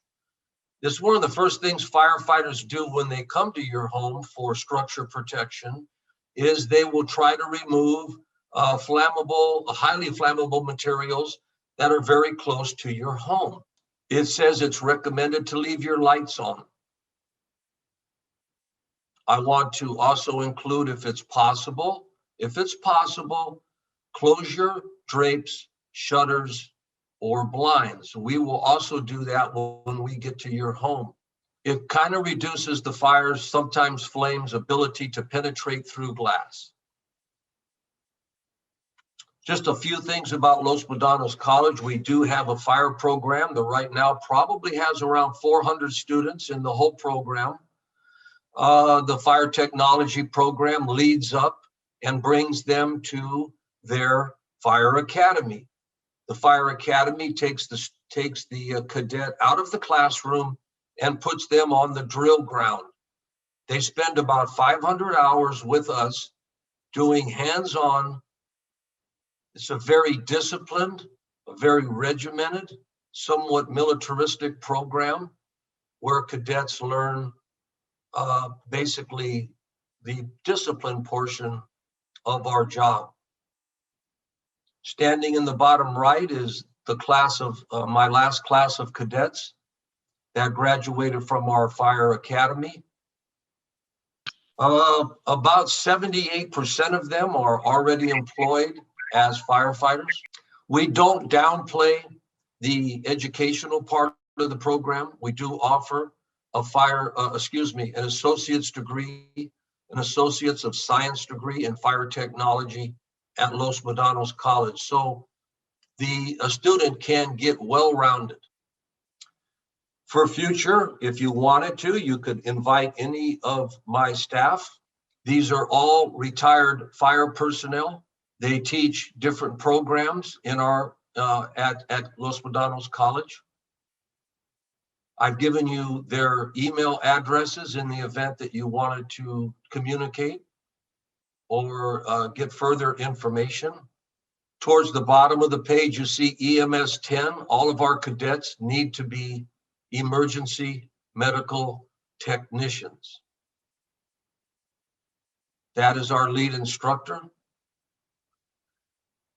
this is one of the first things firefighters do when they come to your home for structure protection, is they will try to remove flammable, highly flammable materials that are very close to your home. It says it's recommended to leave your lights on. I want to also include, if it's possible, close your drapes, shutters, or blinds. We will also do that when we get to your home. It kind of reduces the fire's, sometimes flames, ability to penetrate through glass. Just a few things about Los Medanos College. We do have a fire program that right now probably has around 400 students in the whole program. The fire technology program leads up and brings them to their fire academy. The fire academy takes the cadet out of the classroom and puts them on the drill ground. They spend about 500 hours with us doing hands-on. It's a very disciplined, a very regimented, somewhat militaristic program where cadets learn basically the discipline portion of our job. Standing in the bottom right is the class of my last class of cadets that graduated from our fire academy. About 78% of them are already employed as firefighters. We don't downplay the educational part of the program. We do offer an associate's degree, an associate's of science degree in fire technology at Los Medanos College. So a student can get well-rounded. For future, if you wanted to, you could invite any of my staff. These are all retired fire personnel. They teach different programs in our at Los Medanos College. I've given you their email addresses in the event that you wanted to communicate or get further information. Towards the bottom of the page, you see EMS 10. All of our cadets need to be emergency medical technicians. That is our lead instructor.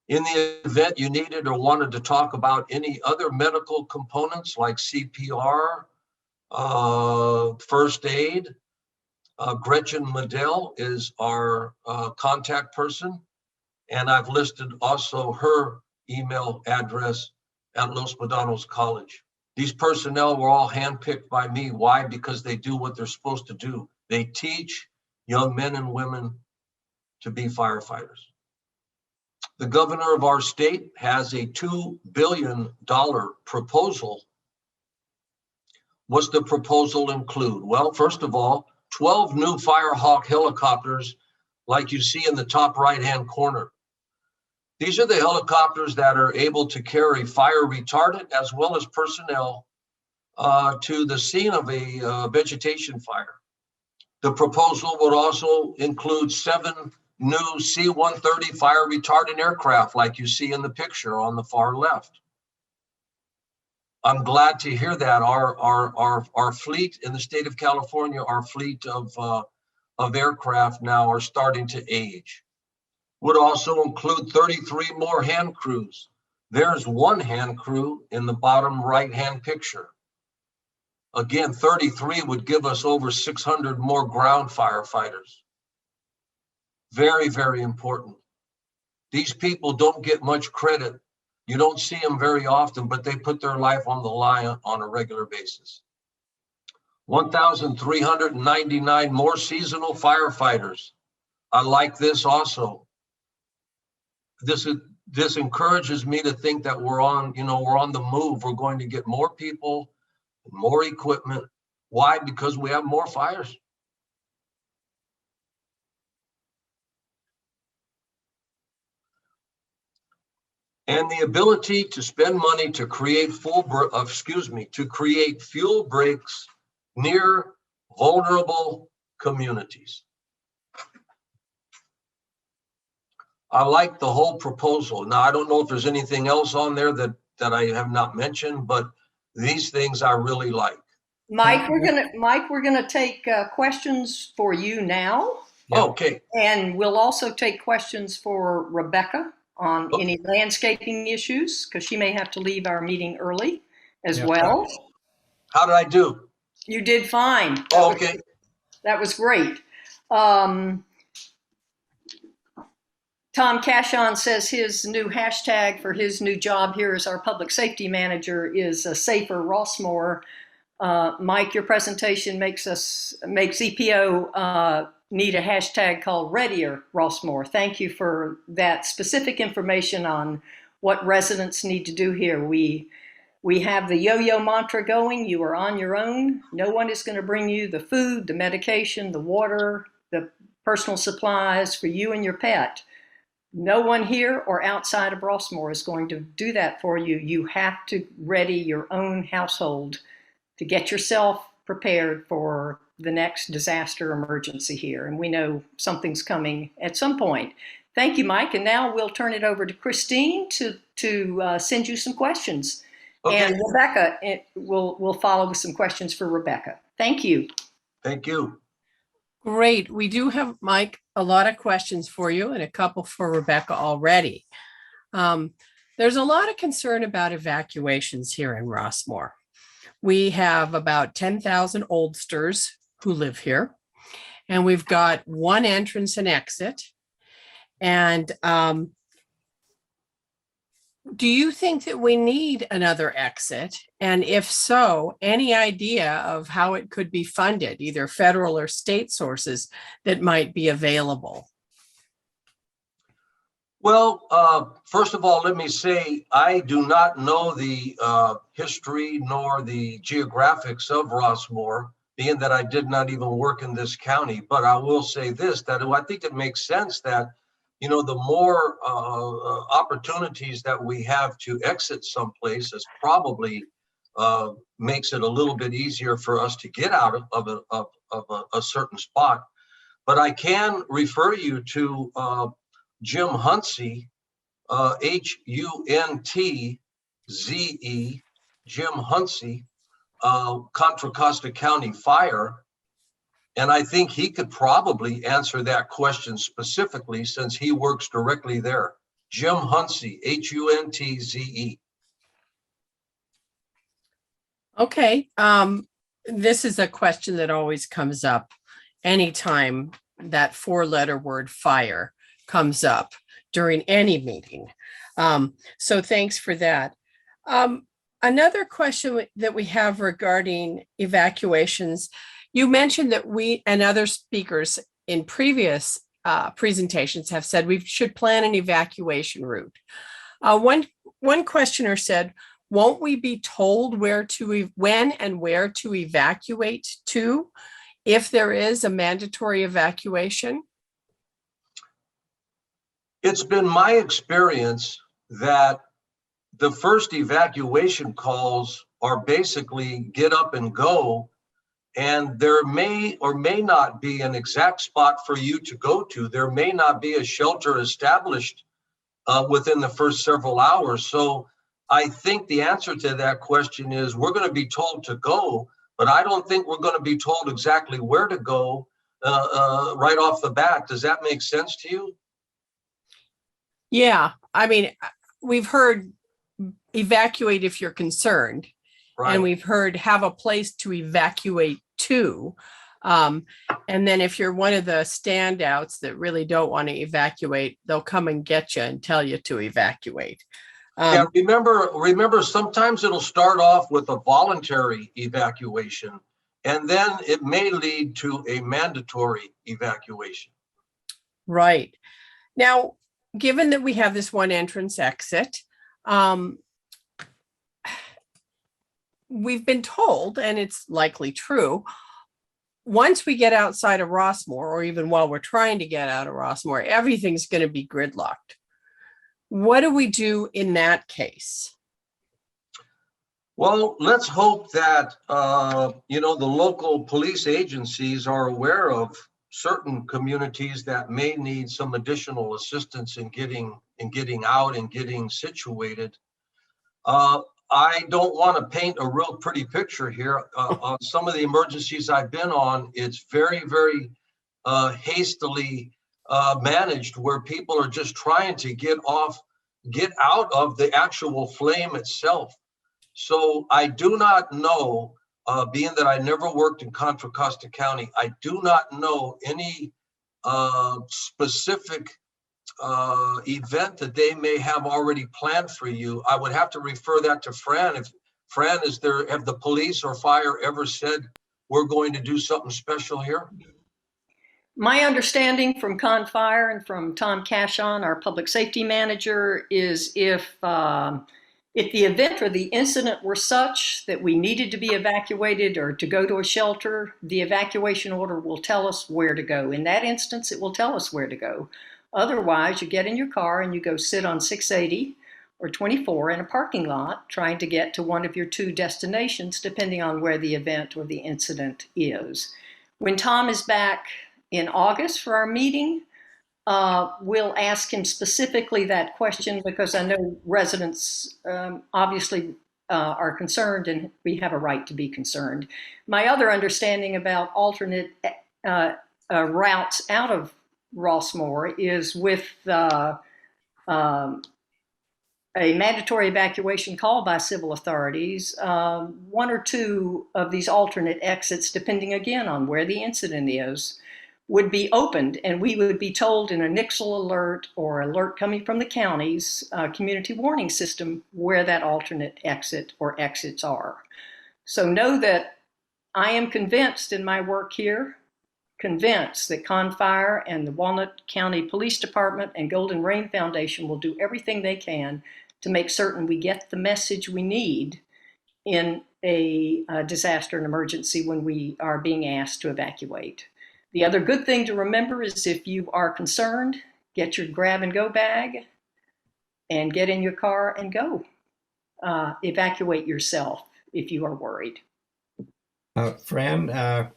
In the event you needed or wanted to talk about any other medical components like CPR, first aid, Gretchen Medell is our contact person. And I've listed also her email address at Los Medanos College. These personnel were all handpicked by me. Why? Because they do what they're supposed to do. They teach young men and women to be firefighters. The governor of our state has a $2 billion proposal. What's the proposal include? Well, first of all, 12 new Firehawk helicopters like you see in the top right-hand corner. These are the helicopters that are able to carry fire retardant as well as personnel to the scene of a vegetation fire. The proposal would also include 7 new C-130 fire retardant aircraft like you see in the picture on the far left. I'm glad to hear that our fleet in the state of California, our fleet of aircraft now are starting to age. Would also include 33 more hand crews. There's one hand crew in the bottom right-hand picture. Again, 33 would give us over 600 more ground firefighters. Very, very important. These people don't get much credit. You don't see them very often, but they put their life on the line on a regular basis. 1,399 more seasonal firefighters. I like this also. This encourages me to think that we're on the move. We're going to get more people, more equipment. Why? Because we have more fires. And the ability to spend money to create fuel breaks near vulnerable communities. I like the whole proposal. Now, I don't know if there's anything else on there that I have not mentioned, but these things I really like. Mike, we're gonna take questions for you now. Yeah. Okay. And we'll also take questions for Rebecca on any landscaping issues, because she may have to leave our meeting early as well. How did I do? You did fine. Okay. That was great. Tom Cashon says his new hashtag for his new job here as our public safety manager is a safer Rossmore. Mike, your presentation makes EPO need a hashtag called Readier Rossmore. Thank you for that specific information on what residents need to do here. We have the yo-yo mantra going. You are on your own. No one is going to bring you the food, the medication, the water, the personal supplies for you and your pet. No one here or outside of Rossmore is going to do that for you. You have to ready your own household to get yourself prepared for the next disaster emergency here. And we know something's coming at some point. Thank you, Mike. And now we'll turn it over to Christine to send you some questions. Okay. And Rebecca will follow with some questions for Rebecca. Thank you. Thank you. Great. We do have, Mike, a lot of questions for you and a couple for Rebecca already. There's a lot of concern about evacuations here in Rossmore. We have about 10,000 oldsters who live here, and we've got one entrance and exit. And do you think that we need another exit? And if so, any idea of how it could be funded, either federal or state sources that might be available? Well, first of all, let me say, I do not know the history nor the geographics of Rossmore, being that I did not even work in this county. But I will say this, that I think it makes sense that, you know, the more opportunities that we have to exit someplace is probably makes it a little bit easier for us to get out of a certain spot. But I can refer you to Jim Huntsey, Huntze, Jim Huntsey, Contra Costa County Fire. And I think he could probably answer that question specifically since he works directly there. Jim Huntsey, Huntze. Okay. This is a question that always comes up anytime that 4-letter word fire comes up during any meeting. So thanks for that. Another question that we have regarding evacuations, you mentioned that we and other speakers in previous presentations have said we should plan an evacuation route. One questioner said, won't we be told when and where to evacuate to if there is a mandatory evacuation? It's been my experience that the first evacuation calls are basically get up and go, and there may or may not be an exact spot for you to go to. There may not be a shelter established within the first several hours. So I think the answer to that question is we're going to be told to go, but I don't think we're going to be told exactly where to go right off the bat. Does that make sense to you? Yeah, I mean, we've heard evacuate if you're concerned, Right. and we've heard have a place to evacuate to. And then if you're one of the standouts that really don't want to evacuate, they'll come and get you and tell you to evacuate. Yeah, remember, sometimes it'll start off with a voluntary evacuation, and then it may lead to a mandatory evacuation. Right. Now, given that we have this one entrance exit, we've been told, and it's likely true, once we get outside of Rossmore, or even while we're trying to get out of Rossmore, everything's going to be gridlocked. What do we do in that case? Well, let's hope that, the local police agencies are aware of certain communities that may need some additional assistance in getting out and getting situated. I don't want to paint a real pretty picture here. On some of the emergencies I've been on, it's very, very hastily managed, where people are just trying to get out of the actual flame itself. So I do not know, being that I never worked in Contra Costa County, I do not know any specific event that they may have already planned for you. I would have to refer that to Fran. If Fran, have the police or fire ever said we're going to do something special here? My understanding from Con Fire and from Tom Cashon, our public safety manager, is if the event or the incident were such that we needed to be evacuated or to go to a shelter, the evacuation order will tell us where to go. In that instance, it will tell us where to go. Otherwise, you get in your car and you go sit on 680 or 24 in a parking lot trying to get to one of your two destinations, depending on where the event or the incident is. When Tom is back in August for our meeting, we'll ask him specifically that question because I know residents obviously are concerned and we have a right to be concerned. My other understanding about alternate routes out of Rossmore is with a mandatory evacuation called by civil authorities, one or two of these alternate exits, depending again on where the incident is, would be opened, and we would be told in a Nixle alert or alert coming from the county's community warning system where that alternate exit or exits are. So know that I am convinced in my work here, convinced that Con Fire and the Walnut County Police Department and Golden Rain Foundation will do everything they can to make certain we get the message we need in a disaster and emergency when we are being asked to evacuate. The other good thing to remember is if you are concerned, get your grab and go bag and get in your car and go. Evacuate yourself if you are worried. Fran,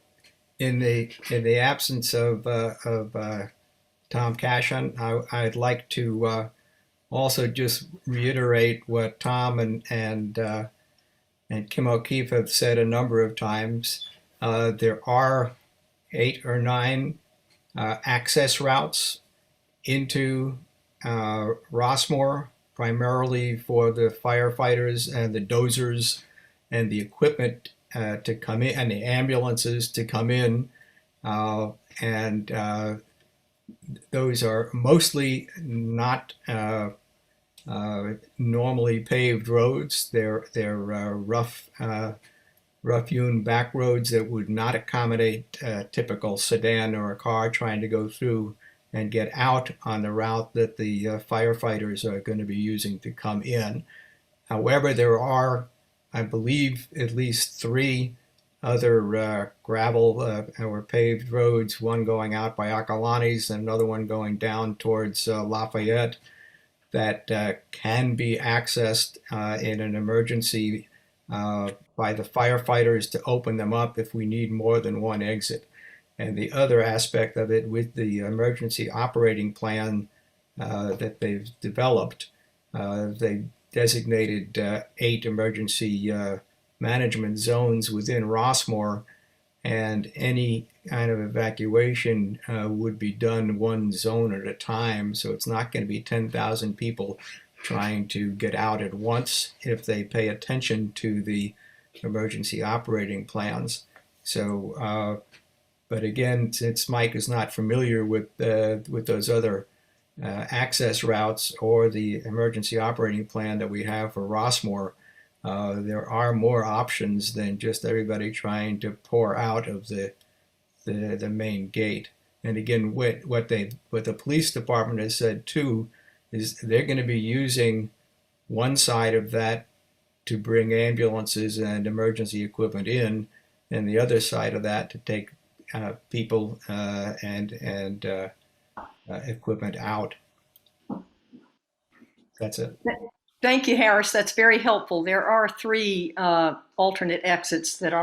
in the absence of Tom Cashon, I'd like to also just reiterate what Tom and Kim O'Keefe have said a number of times. There are 8 or 9 access routes into Rossmore, primarily for the firefighters and the dozers and the equipment to come in and the ambulances to come in. And those are mostly not normally paved roads. They're rough-hewn back roads that would not accommodate a typical sedan or a car trying to go through and get out on the route that the firefighters are going to be using to come in. However, there are, I believe, at least 3 other gravel or paved roads, one going out by Acalanes and another one going down towards Lafayette, that can be accessed in an emergency by the firefighters to open them up if we need more than one exit. And the other aspect of it, with the emergency operating plan that they've developed, they designated 8 emergency management zones within Rossmore, and any kind of evacuation would be done one zone at a time. So it's not going to be 10,000 people trying to get out at once if they pay attention to the emergency operating plans. So, but again, since Mike is not familiar with those other access routes or the emergency operating plan that we have for Rossmore, there are more options than just everybody trying to pour out of the main gate. And again, what the police department has said too is they're going to be using one side of that to bring ambulances and emergency equipment in, and the other side of that to take people and equipment out. That's it. Thank you, Harris. That's very helpful. There are 3 alternate exits that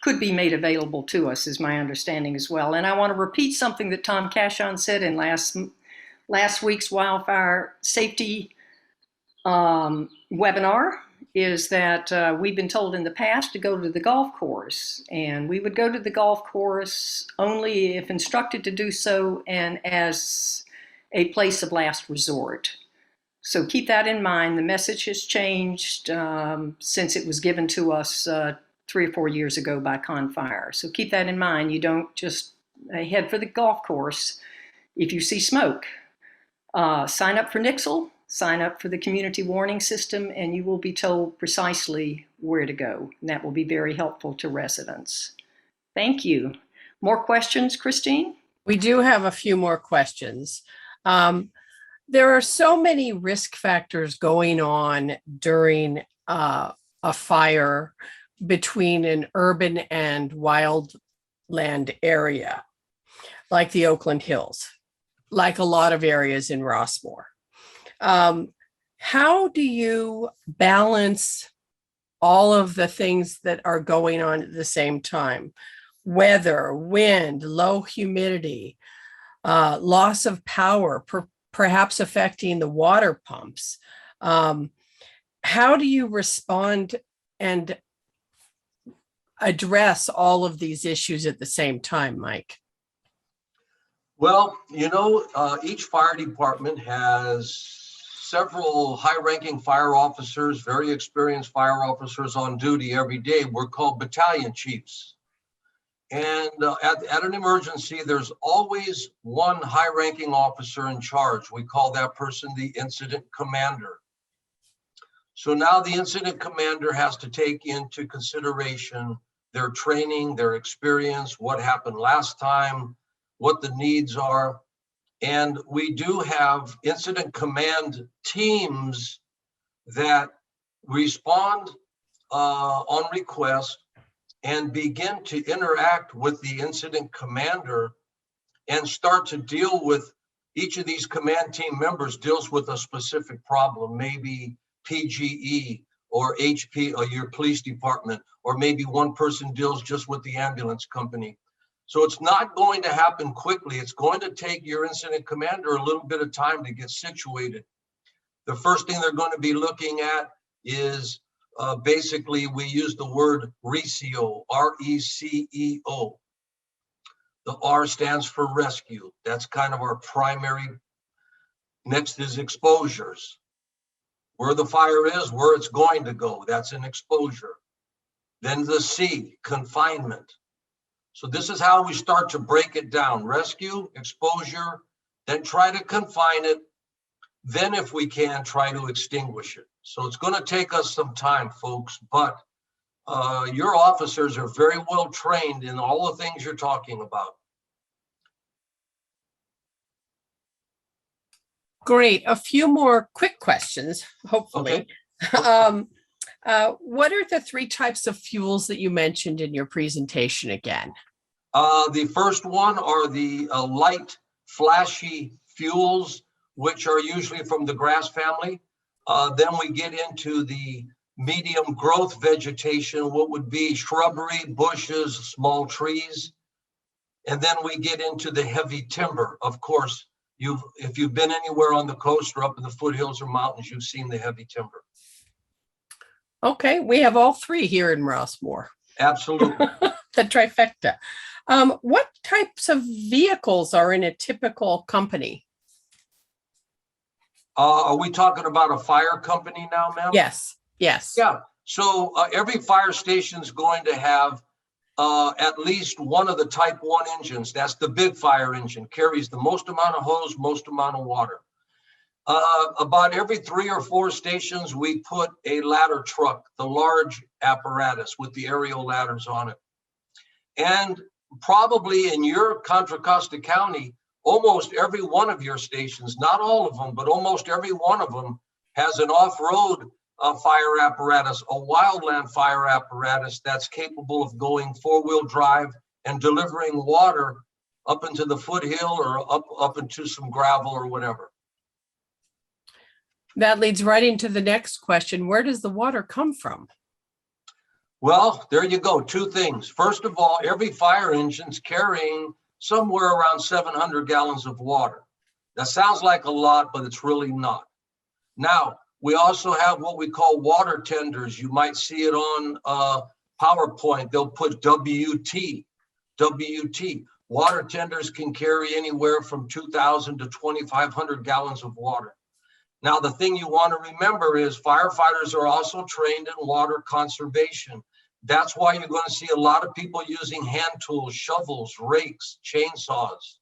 could be made available to us, is my understanding as well. And I want to repeat something that Tom Cashon said in last week's wildfire safety webinar, is that we've been told in the past to go to the golf course, and we would go to the golf course only if instructed to do so and as a place of last resort. So keep that in mind. The message has changed since it was given to us 3 or 4 years ago by Con Fire. So keep that in mind. You don't just head for the golf course if you see smoke. Sign up for Nixle, sign up for the community warning system, and you will be told precisely where to go. And that will be very helpful to residents. Thank you. More questions, Christine? We do have a few more questions. There are so many risk factors going on during a fire between an urban and wildland area, like the Oakland Hills, like a lot of areas in Rossmore. How do you balance all of the things that are going on at the same time? Weather, wind, low humidity, loss of power, perhaps affecting the water pumps. How do you respond and address all of these issues at the same time, Mike? Well, each fire department has several high-ranking fire officers, very experienced fire officers on duty every day. We're called battalion chiefs. And at an emergency, there's always one high-ranking officer in charge. We call that person the incident commander. So now the incident commander has to take into consideration their training, their experience, what happened last time, what the needs are. And we do have incident command teams that respond on request and begin to interact with the incident commander and start to deal with each of these command team members deals with a specific problem, maybe PGE or HP or your police department, or maybe one person deals just with the ambulance company. So it's not going to happen quickly. It's going to take your incident commander a little bit of time to get situated. The first thing they're going to be looking at is basically, we use the word RECEO, R-E-C-E-O. The R stands for rescue. That's kind of our primary. Next is exposures. Where the fire is, where it's going to go. That's an exposure. Then the C, confinement. So this is how we start to break it down. Rescue, exposure, then try to confine it. Then if we can, try to extinguish it. So it's going to take us some time, folks, but your officers are very well trained in all the things you're talking about. Great. A few more quick questions, hopefully. Okay. What are the 3 types of fuels that you mentioned in your presentation again? The first one are the light, flashy fuels, which are usually from the grass family. Then we get into the medium growth vegetation, what would be shrubbery, bushes, small trees. And then we get into the heavy timber. Of course, if you've been anywhere on the coast or up in the foothills or mountains, you've seen the heavy timber. Okay, we have all 3 here in Rossmore. Absolutely. The trifecta. What types of vehicles are in a typical company? Are we talking about a fire company now, ma'am? Yes, yes. Yeah, so every fire station is going to have at least one of the type 1 engines. That's the big fire engine, carries the most amount of hose, most amount of water. About every 3 or 4 stations, we put a ladder truck, the large apparatus with the aerial ladders on it. And probably in your Contra Costa County, almost every one of your stations, not all of them, but almost every one of them has an off-road fire apparatus, a wildland fire apparatus that's capable of going 4-wheel drive and delivering water up into the foothill or up into some gravel or whatever. That leads right into the next question. Where does the water come from? Well, there you go. 2 things. First of all, every fire engine's carrying somewhere around 700 gallons of water. That sounds like a lot, but it's really not. Now, we also have what we call water tenders. You might see it on PowerPoint. They'll put WT. Water tenders can carry anywhere from 2,000 to 2,500 gallons of water. Now, the thing you want to remember is firefighters are also trained in water conservation. That's why you're going to see a lot of people using hand tools, shovels, rakes, chainsaws.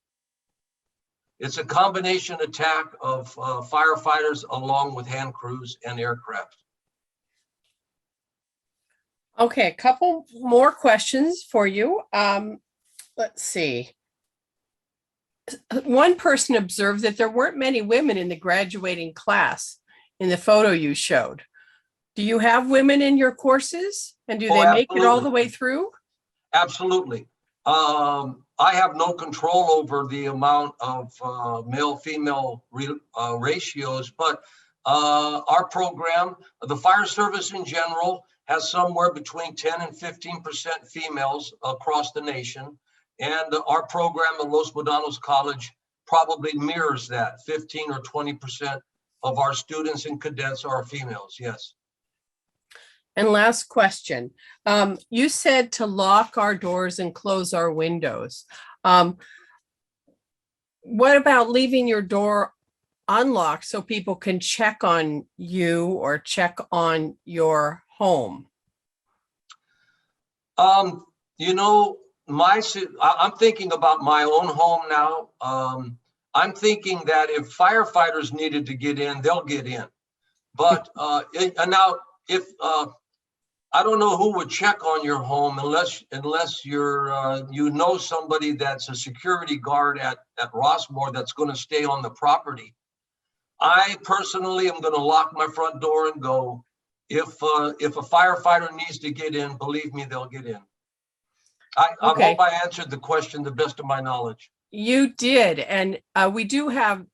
It's a combination attack of firefighters along with hand crews and aircraft. Okay, a couple more questions for you. Let's see. One person observed that there weren't many women in the graduating class in the photo you showed. Do you have women in your courses, and do they make it all the way through? Absolutely. I have no control over the amount of male-female ratios, but our program, the fire service in general, has somewhere between 10 and 15% females across the nation. And our program at Los Medanos College probably mirrors that. 15 or 20% of our students and cadets are females, yes. And last question. You said to lock our doors and close our windows. What about leaving your door unlocked so people can check on you or check on your home? You know, I'm thinking about my own home now. I'm thinking that if firefighters needed to get in, they'll get in. But and now, if I don't know who would check on your home unless you're you know somebody that's a security guard at Rossmore that's going to stay on the property. I personally am going to lock my front door and go. If a firefighter needs to get in, believe me, they'll get in. I hope I answered the question the best of my knowledge. You did, and we do have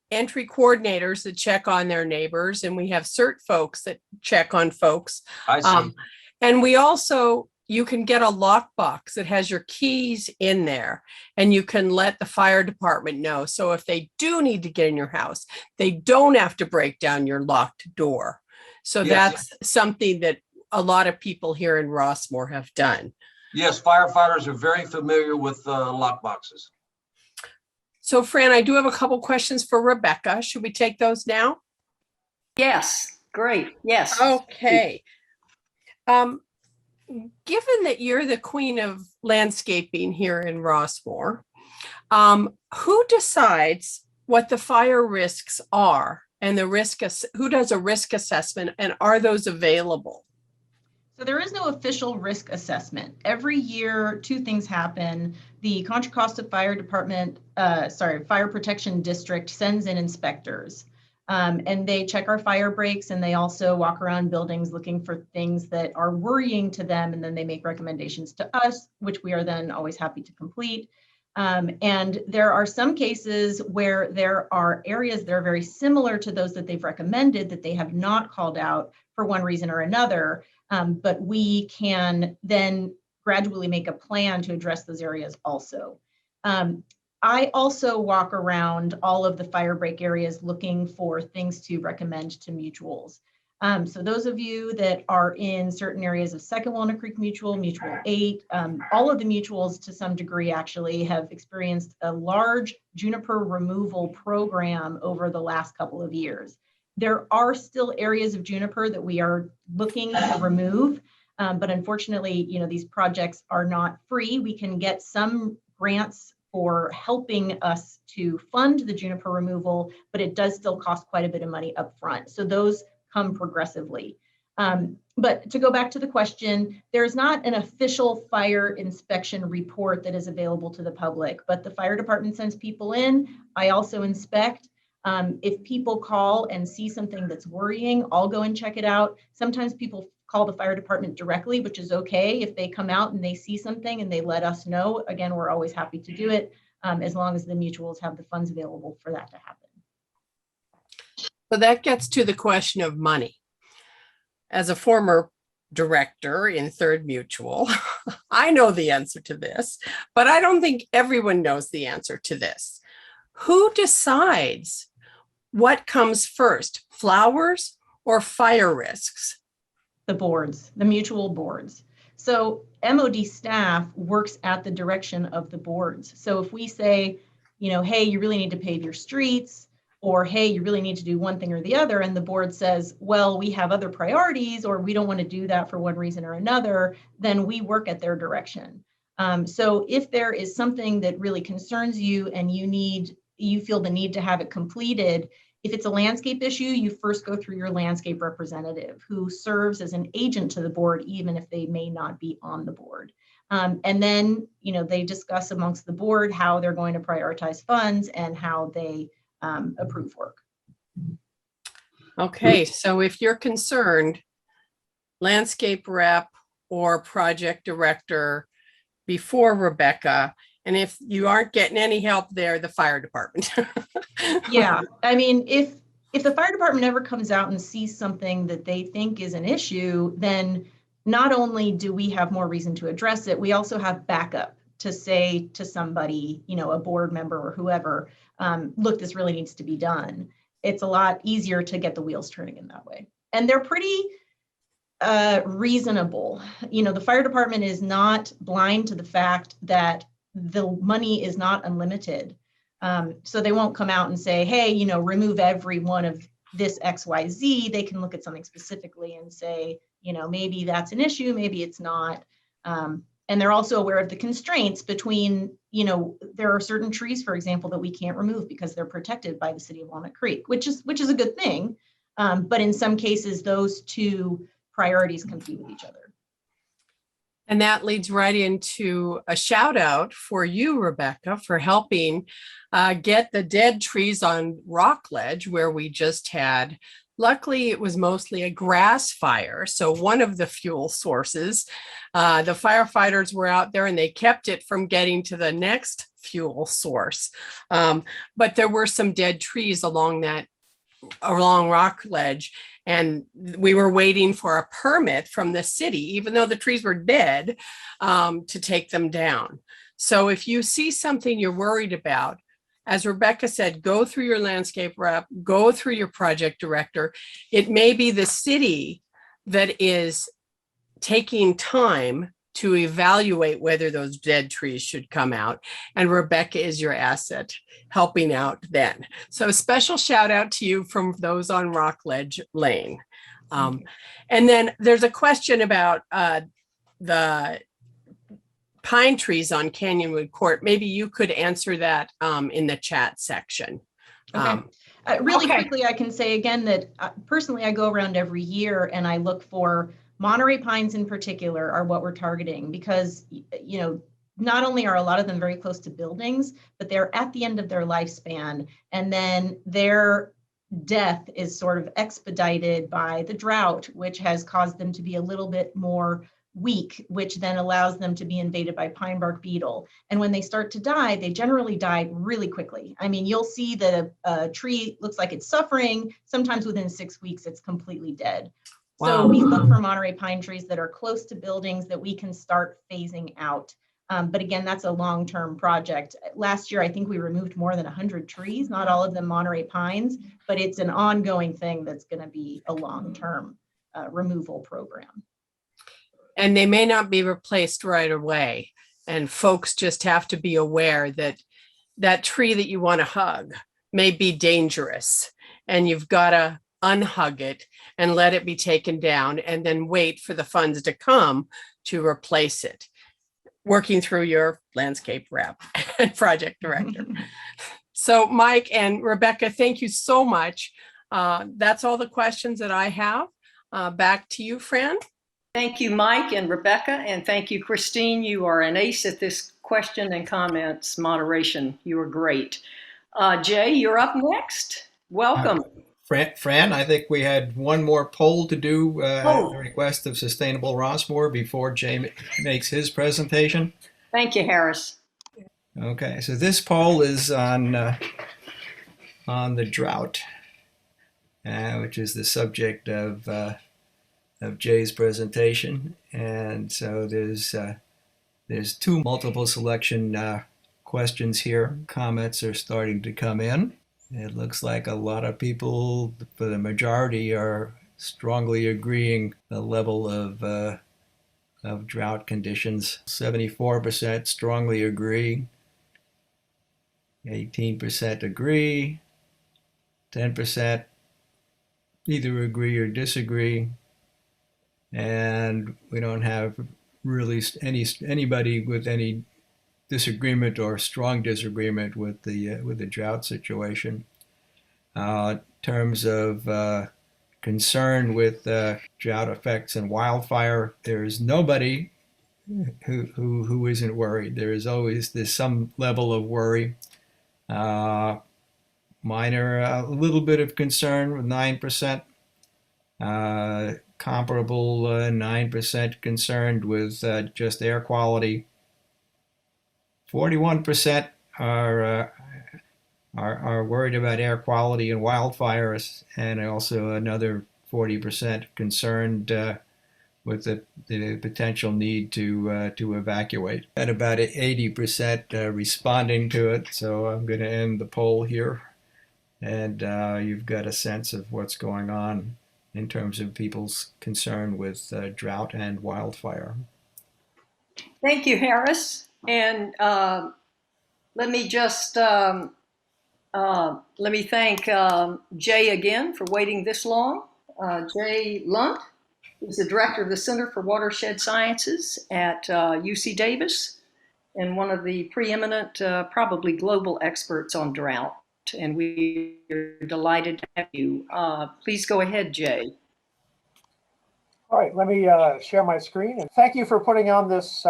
entry coordinators that check on their neighbors, and we have CERT folks that check on folks. I see. And we also, you can get a lockbox that has your keys in there, and you can let the fire department know. So if they do need to get in your house, they don't have to break down your locked door. So that's something that a lot of people here in Rossmore have done. Yes, firefighters are very familiar with lockboxes. So Fran, I do have a couple questions for Rebecca. Should we take those now? Yes, great. Yes. Okay. Given that you're the queen of landscaping here in Rossmore, who decides what the fire risks are and the risk, who does a risk assessment, and are those available? So there is no official risk assessment. Every year, two things happen. The Contra Costa Fire Department, Fire Protection District sends in inspectors, and they check our fire breaks, and they also walk around buildings looking for things that are worrying to them, and then they make recommendations to us, which we are then always happy to complete. And there are some cases where there are areas that are very similar to those that they've recommended that they have not called out for one reason or another. But we can then gradually make a plan to address those areas also. I also walk around all of the fire break areas looking for things to recommend to mutuals. So those of you that are in certain areas of Second Walnut Creek Mutual, Mutual 8, all of the mutuals to some degree actually have experienced a large juniper removal program over the last couple of years. There are still areas of juniper that we are looking to remove, but unfortunately, you know, these projects are not free. We can get some grants for helping us to fund the juniper removal, but it does still cost quite a bit of money up front. So those come progressively. But to go back to the question, there is not an official fire inspection report that is available to the public, but the fire department sends people in. I also inspect. If people call and see something that's worrying, I'll go and check it out. Sometimes people call the fire department directly, which is okay. If they come out and they see something and they let us know, again, we're always happy to do it, as long as the mutuals have the funds available for that to happen. So that gets to the question of money. As a former director in Third Mutual, I know the answer to this, but I don't think everyone knows the answer to this. Who decides what comes first, flowers or fire risks? The boards, the mutual boards. So MOD staff works at the direction of the boards. So if we say, you know, hey, you really need to pave your streets, or hey, you really need to do one thing or the other, and the board says, well, we have other priorities, or we don't want to do that for one reason or another, then we work at their direction. So if there is something that really concerns you and you feel the need to have it completed, if it's a landscape issue, you first go through your landscape representative who serves as an agent to the board, even if they may not be on the board. And then, they discuss amongst the board how they're going to prioritize funds and how they approve work. Okay, so if you're concerned, landscape rep or project director before Rebecca, and if you aren't getting any help there, the fire department. Yeah, I mean, if the fire department ever comes out and sees something that they think is an issue, then not only do we have more reason to address it, we also have backup to say to somebody, a board member or whoever, look, this really needs to be done. It's a lot easier to get the wheels turning in that way. And they're pretty reasonable. The fire department is not blind to the fact that the money is not unlimited. So they won't come out and say, hey, remove every one of this XYZ. They can look at something specifically and say, maybe that's an issue, maybe it's not. And they're also aware of the constraints between, there are certain trees, for example, that we can't remove because they're protected by the city of Walnut Creek, which is a good thing. But in some cases, those two priorities compete with each other. And that leads right into a shout out for you, Rebecca, for helping get the dead trees on Rockledge, where we just had. Luckily, it was mostly a grass fire. So one of the fuel sources, the firefighters were out there and they kept it from getting to the next fuel source. But there were some dead trees along Rockledge. And we were waiting for a permit from the city, even though the trees were dead, to take them down. So if you see something you're worried about, as Rebecca said, go through your landscape rep, go through your project director. It may be the city that is taking time to evaluate whether those dead trees should come out. And Rebecca is your asset helping out then. So a special shout out to you from those on Rockledge Lane. And then there's a question about the pine trees on Canyonwood Court. Maybe you could answer that in the chat section. Okay. Really quickly, I can say again that personally, I go around every year and I look for Monterey pines in particular are what we're targeting because, not only are a lot of them very close to buildings, but they're at the end of their lifespan. And then their death is sort of expedited by the drought, which has caused them to be a little bit more weak, which then allows them to be invaded by pine bark beetle. And when they start to die, they generally die really quickly. I mean, you'll see that a tree looks like it's suffering. Sometimes within 6 weeks, it's completely dead. Wow. So we look for Monterey pine trees that are close to buildings that we can start phasing out. But again, that's a long-term project. Last year, I think we removed more than 100 trees, not all of them Monterey pines, but it's an ongoing thing that's going to be a long-term removal program. And they may not be replaced right away. And folks just have to be aware that that tree that you want to hug may be dangerous and you've got to unhug it and let it be taken down and then wait for the funds to come to replace it, working through your landscape rep and project director. So Mike and Rebecca, thank you so much. That's all the questions that I have. Back to you, Fran. Thank you, Mike and Rebecca, and thank you, Christine. You are an ace at this question and comments moderation. You are great. Jay, you're up next. Welcome. Fran, I think we had one more poll to do at the request of Sustainable Rossmoor before Jay makes his presentation. Thank you, Harris. Okay, so this poll is on the drought, which is the subject of Jay's presentation. And so there's two multiple selection questions here. Comments are starting to come in. It looks like a lot of people, for the majority, are strongly agreeing the level of drought conditions. 74% strongly agree, 18% agree, 10% either agree or disagree, and we don't have really anybody with any disagreement or strong disagreement with the drought situation. In terms of concern with drought effects and wildfire, there is nobody who isn't worried. There's some level of worry. Mine are a little bit of concern with 9%. Comparable 9% concerned with just air quality. 41% are worried about air quality and wildfires, and also another 40% concerned with the potential need to evacuate, and about 80% responding to it. So I'm going to end the poll here, and you've got a sense of what's going on in terms of people's concern with drought and wildfire. Thank you, Harris. And let me just let me thank Jay again for waiting this long. Jay Lund is the director of the Center for Watershed Sciences at UC Davis, and one of the preeminent, probably global experts on drought. And we are delighted to have you. Please go ahead, Jay. All right, let me share my screen. And thank you for putting on this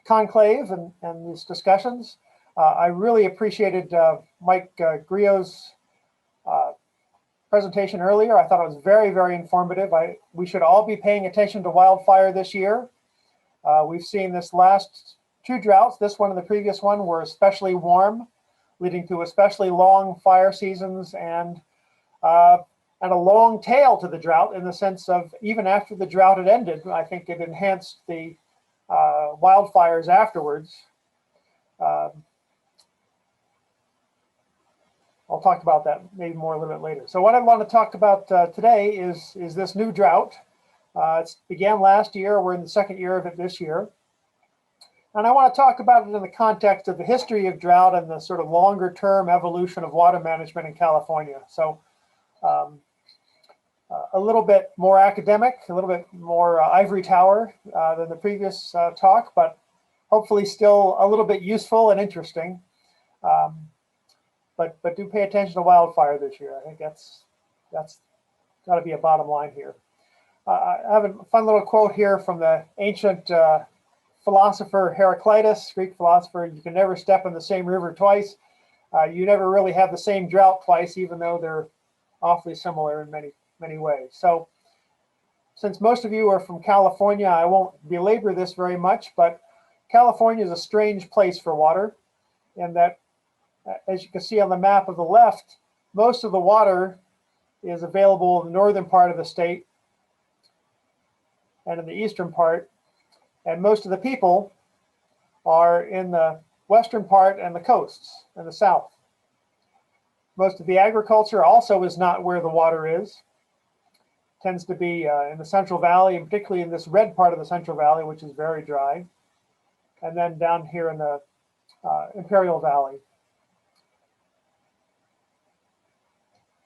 conclave and these discussions. I really appreciated Mike Grillo's presentation earlier. I thought it was very, very informative. We should all be paying attention to wildfire this year. We've seen this last 2 droughts, this one and the previous one, were especially warm, leading to especially long fire seasons and a long tail to the drought, in the sense of even after the drought had ended, I think it enhanced the wildfires afterwards. I'll talk about that maybe more a little bit later. So what I want to talk about today is this new drought. It began last year. We're in the 2nd year of it this year. And I want to talk about it in the context of the history of drought and the sort of longer term evolution of water management in California. So a little bit more academic, a little bit more ivory tower than the previous talk, but hopefully still a little bit useful and interesting. But do pay attention to wildfire this year. I think that's got to be a bottom line here. I have a fun little quote here from the ancient philosopher Heraclitus, Greek philosopher. You can never step in the same river twice. You never really have the same drought twice, even though they're awfully similar in many ways. So since most of you are from California, I won't belabor this very much, but California is a strange place for water, in that, as you can see on the map of the left, most of the water is available in the northern part of the state and in the eastern part, and most of the people are in the western part and the coasts and the south. Most of the agriculture also is not where the water is. It tends to be in the Central Valley, and particularly in this red part of the Central Valley, which is very dry, and then down here in the Imperial Valley.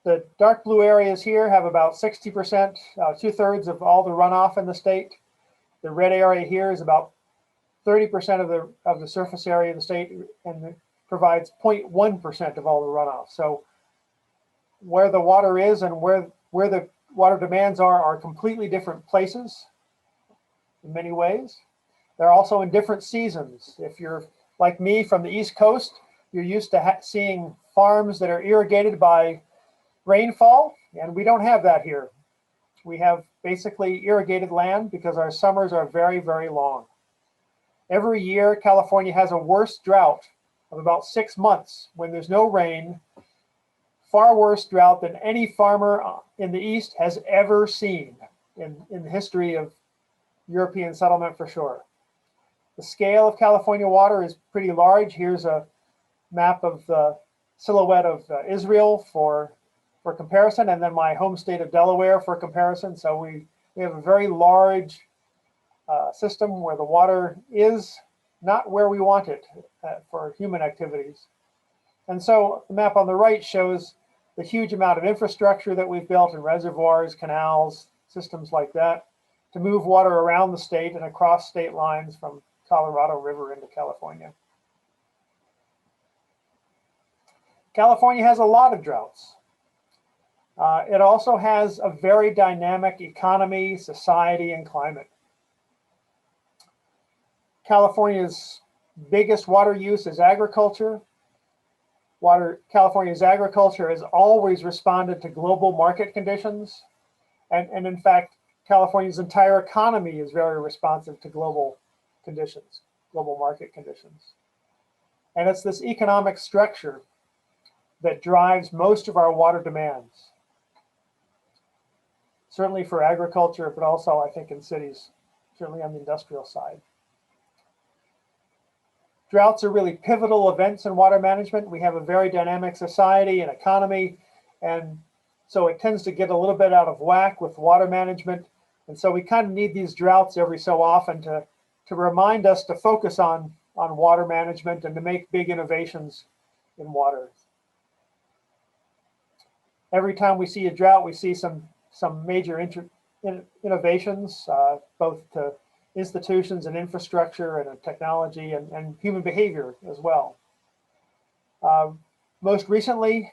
The dark blue areas here have about 60%, 2/3 of all the runoff in the state. The red area here is about 30% of the surface area of the state, and provides 0.1% of all the runoff. So where the water is and where the water demands are completely different places in many ways. They're also in different seasons. If you're like me from the East Coast, you're used to seeing farms that are irrigated by rainfall, and we don't have that here. We have basically irrigated land because our summers are very, very long. Every year, California has a worse drought of about 6 months when there's no rain, far worse drought than any farmer in the East has ever seen in the history of European settlement, for sure. The scale of California water is pretty large. Here's a map of the silhouette of Israel for comparison, and then my home state of Delaware for comparison. So we have a very large system where the water is not where we want it for human activities. And so the map on the right shows the huge amount of infrastructure that we've built in reservoirs, canals, systems like that, to move water around the state and across state lines from Colorado River into California. California has a lot of droughts. It also has a very dynamic economy, society, and climate. California's biggest water use is agriculture. California's agriculture has always responded to global market conditions. And in fact, California's entire economy is very responsive to global conditions, global market conditions. And it's this economic structure that drives most of our water demands. Certainly for agriculture, but also I think in cities, certainly on the industrial side. Droughts are really pivotal events in water management. We have a very dynamic society and economy, and so it tends to get a little bit out of whack with water management. And so we kind of need these droughts every so often to remind us to focus on water management and to make big innovations in water. Every time we see a drought, we see some major innovations, both to institutions and infrastructure and technology and human behavior as well. Most recently,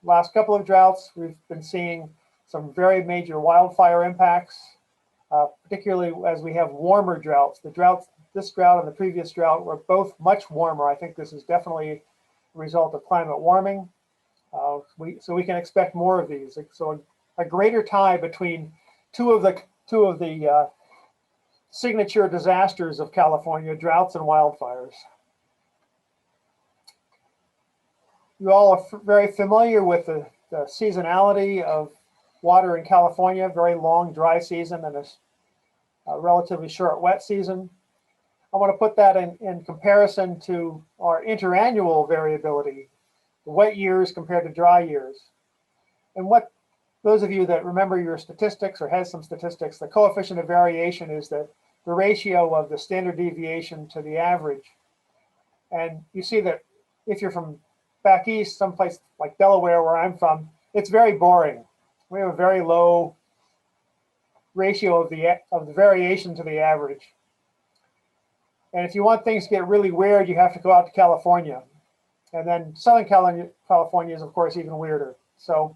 last couple of droughts, we've been seeing some very major wildfire impacts, particularly as we have warmer droughts. This drought and the previous drought were both much warmer. I think this is definitely a result of climate warming. So we can expect more of these. So a greater tie between two of the signature disasters of California, droughts and wildfires. You all are very familiar with the seasonality of water in California, very long dry season and a relatively short wet season. I want to put that in comparison to our interannual variability, the wet years compared to dry years. And what those of you that remember your statistics or has some statistics, the coefficient of variation is the ratio of the standard deviation to the average. And you see that if you're from back east, someplace like Delaware, where I'm from, it's very boring. We have a very low ratio of the variation to the average. And if you want things to get really weird, you have to go out to California. And then Southern California is, of course, even weirder. So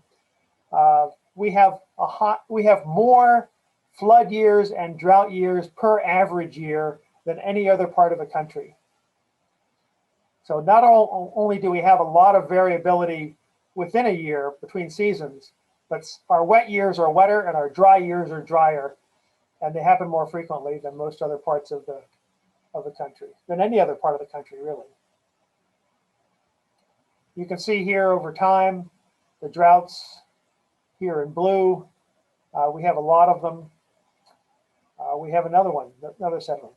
we have more flood years and drought years per average year than any other part of the country. So not only do we have a lot of variability within a year between seasons, but our wet years are wetter and our dry years are drier, and they happen more frequently than most other parts of the country, than any other part of the country, really. You can see here over time, the droughts here in blue. We have a lot of them. We have another set of them.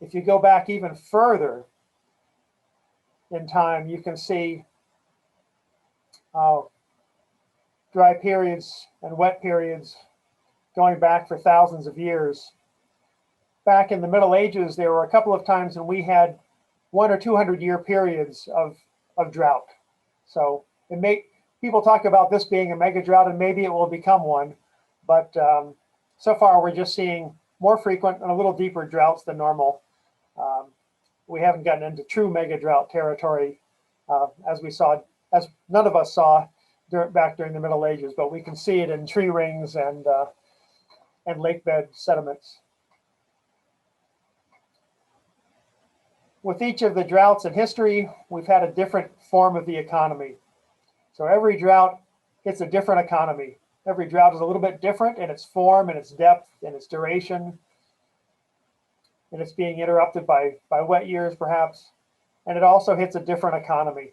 If you go back even further in time, you can see dry periods and wet periods going back for thousands of years. Back in the Middle Ages, there were a couple of times when we had 100 or 200 year periods of drought. So people talk about this being a mega drought, and maybe it will become one, but so far we're just seeing more frequent and a little deeper droughts than normal. We haven't gotten into true mega drought territory as none of us saw back during the Middle Ages, but we can see it in tree rings and lake bed sediments. With each of the droughts in history, we've had a different form of the economy. So every drought hits a different economy. Every drought is a little bit different in its form and its depth and its duration. And it's being interrupted by wet years, perhaps. And it also hits a different economy.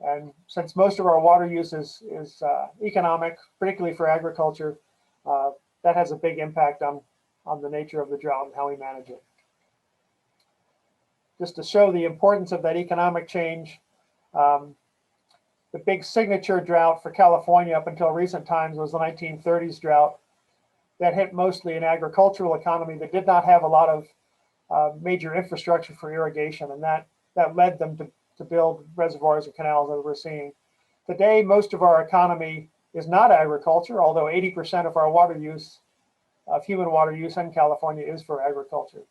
And since most of our water use is economic, particularly for agriculture, that has a big impact on the nature of the drought and how we manage it. Just to show the importance of that economic change, the big signature drought for California up until recent times was the 1930s drought that hit mostly an agricultural economy that did not have a lot of major infrastructure for irrigation, and that led them to build reservoirs and canals that we're seeing. Today, most of our economy is not agriculture, although 80% of our water use, of human water use in California is for agriculture.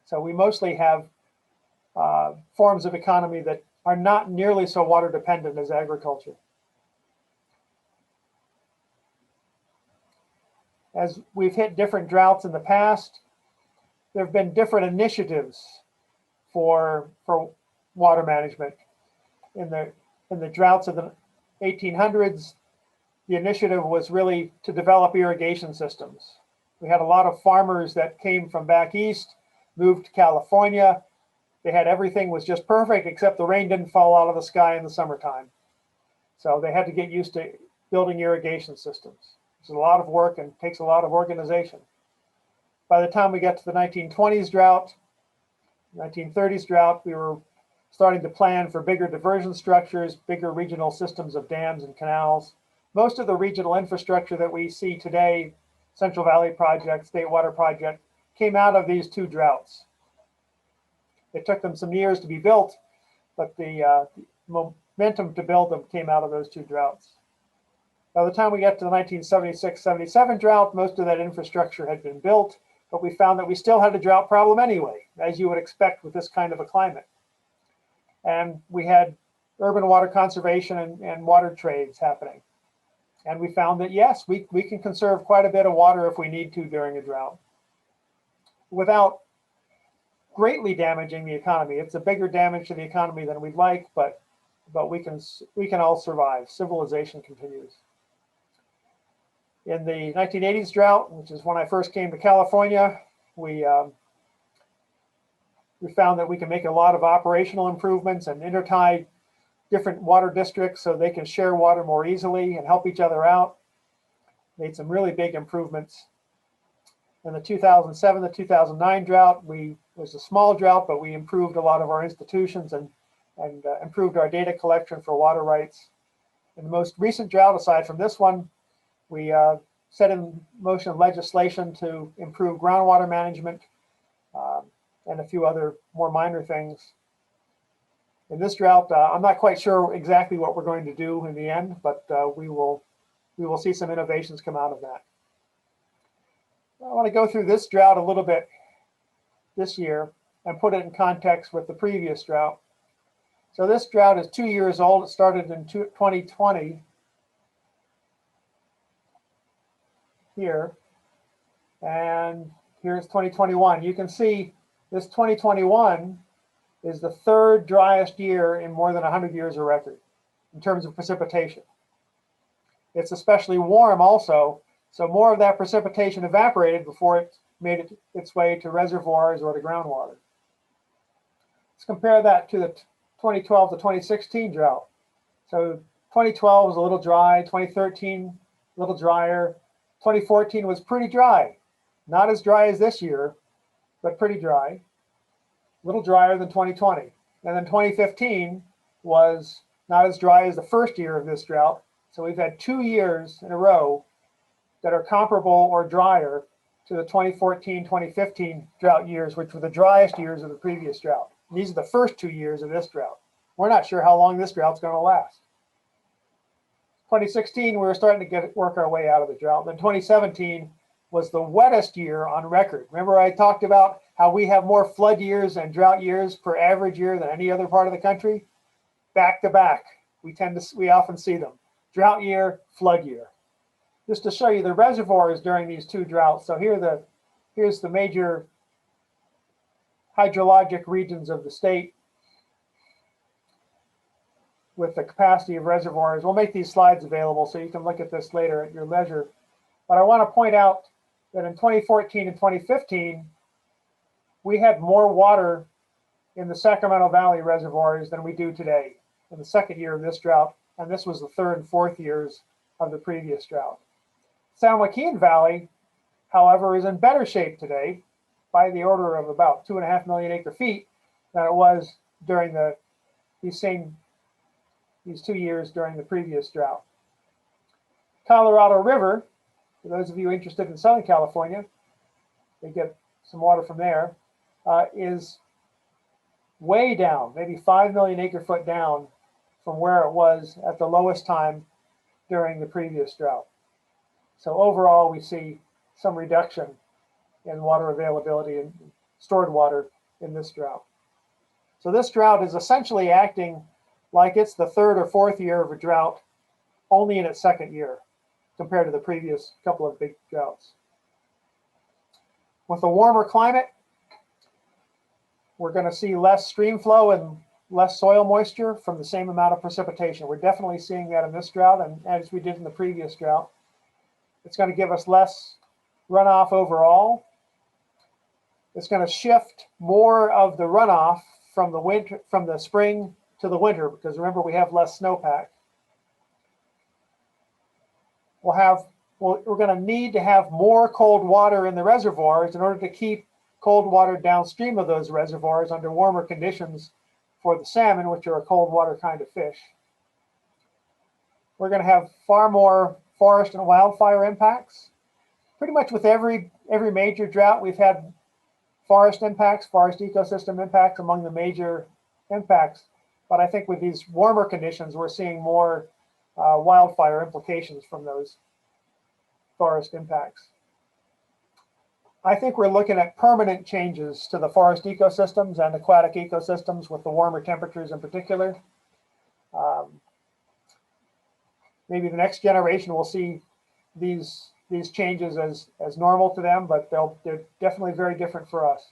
So we mostly have forms of economy that are not nearly so water dependent as agriculture. As we've hit different droughts in the past, there have been different initiatives for water management. In the droughts of the 1800s, the initiative was really to develop irrigation systems. We had a lot of farmers that came from back east, moved to California. They had everything was just perfect, except the rain didn't fall out of the sky in the summertime. So they had to get used to building irrigation systems. It's a lot of work and takes a lot of organization. By the time we get to the 1920s drought, 1930s drought, we were starting to plan for bigger diversion structures, bigger regional systems of dams and canals. Most of the regional infrastructure that we see today, Central Valley Project, State Water Project, came out of these two droughts. It took them some years to be built, but the momentum to build them came out of those two droughts. By the time we get to the 1976-77 drought, most of that infrastructure had been built, but we found that we still had a drought problem anyway, as you would expect with this kind of a climate. And we had urban water conservation and water trades happening. And we found that, yes, we can conserve quite a bit of water if we need to during a drought without greatly damaging the economy. It's a bigger damage to the economy than we'd like, but we can all survive. Civilization continues. In the 1980s drought, which is when I first came to California, we found that we can make a lot of operational improvements and intertie different water districts so they can share water more easily and help each other out. Made some really big improvements. In the 2007 to 2009 drought, was a small drought, but we improved a lot of our institutions and improved our data collection for water rights. In the most recent drought, aside from this one, we set in motion legislation to improve groundwater management and a few other more minor things. In this drought, I'm not quite sure exactly what we're going to do in the end, but we will see some innovations come out of that. I want to go through this drought a little bit this year and put it in context with the previous drought. So this drought is 2 years old. It started in 2020 here, and here's 2021. You can see this 2021 is the third driest year in more than 100 years of record in terms of precipitation. It's especially warm also, so more of that precipitation evaporated before it made its way to reservoirs or to groundwater. Let's compare that to the 2012 to 2016 drought. So 2012 was a little dry, 2013 a little drier, 2014 was pretty dry. Not as dry as this year, but pretty dry. A little drier than 2020. And then 2015 was not as dry as the first year of this drought. So we've had 2 years in a row that are comparable or drier to the 2014, 2015 drought years, which were the driest years of the previous drought. And these are the first 2 years of this drought. We're not sure how long this drought's going to last. 2016, we were starting to work our way out of the drought. Then 2017 was the wettest year on record. Remember I talked about how we have more flood years and drought years per average year than any other part of the country? Back to back, we often see them. Drought year, flood year. Just to show you the reservoirs during these two droughts. So here's the major hydrologic regions of the state with the capacity of reservoirs. We'll make these slides available so you can look at this later at your leisure. But I want to point out that in 2014 and 2015, we had more water in the Sacramento Valley reservoirs than we do today in the second year of this drought. And this was the third and fourth years of the previous drought. San Joaquin Valley, however, is in better shape today by the order of about 2.5 million acre feet than it was during these 2 years during the previous drought. Colorado River, for those of you interested in Southern California, they get some water from there, is way down, maybe 5 million acre foot down from where it was at the lowest time during the previous drought. So overall, we see some reduction in water availability and stored water in this drought. So this drought is essentially acting like it's the third or fourth year of a drought, only in its second year compared to the previous couple of big droughts. With a warmer climate, we're going to see less stream flow and less soil moisture from the same amount of precipitation. We're definitely seeing that in this drought, and as we did in the previous drought. It's going to give us less runoff overall. It's going to shift more of the runoff from the spring to the winter, because remember, we have less snowpack. We're going to need to have more cold water in the reservoirs in order to keep cold water downstream of those reservoirs under warmer conditions for the salmon, which are a cold water kind of fish. We're going to have far more forest and wildfire impacts. Pretty much with every major drought, we've had forest impacts, forest ecosystem impacts among the major impacts. But I think with these warmer conditions, we're seeing more wildfire implications from those forest impacts. I think we're looking at permanent changes to the forest ecosystems and aquatic ecosystems with the warmer temperatures in particular. Maybe the next generation will see these changes as normal to them, but they're definitely very different for us.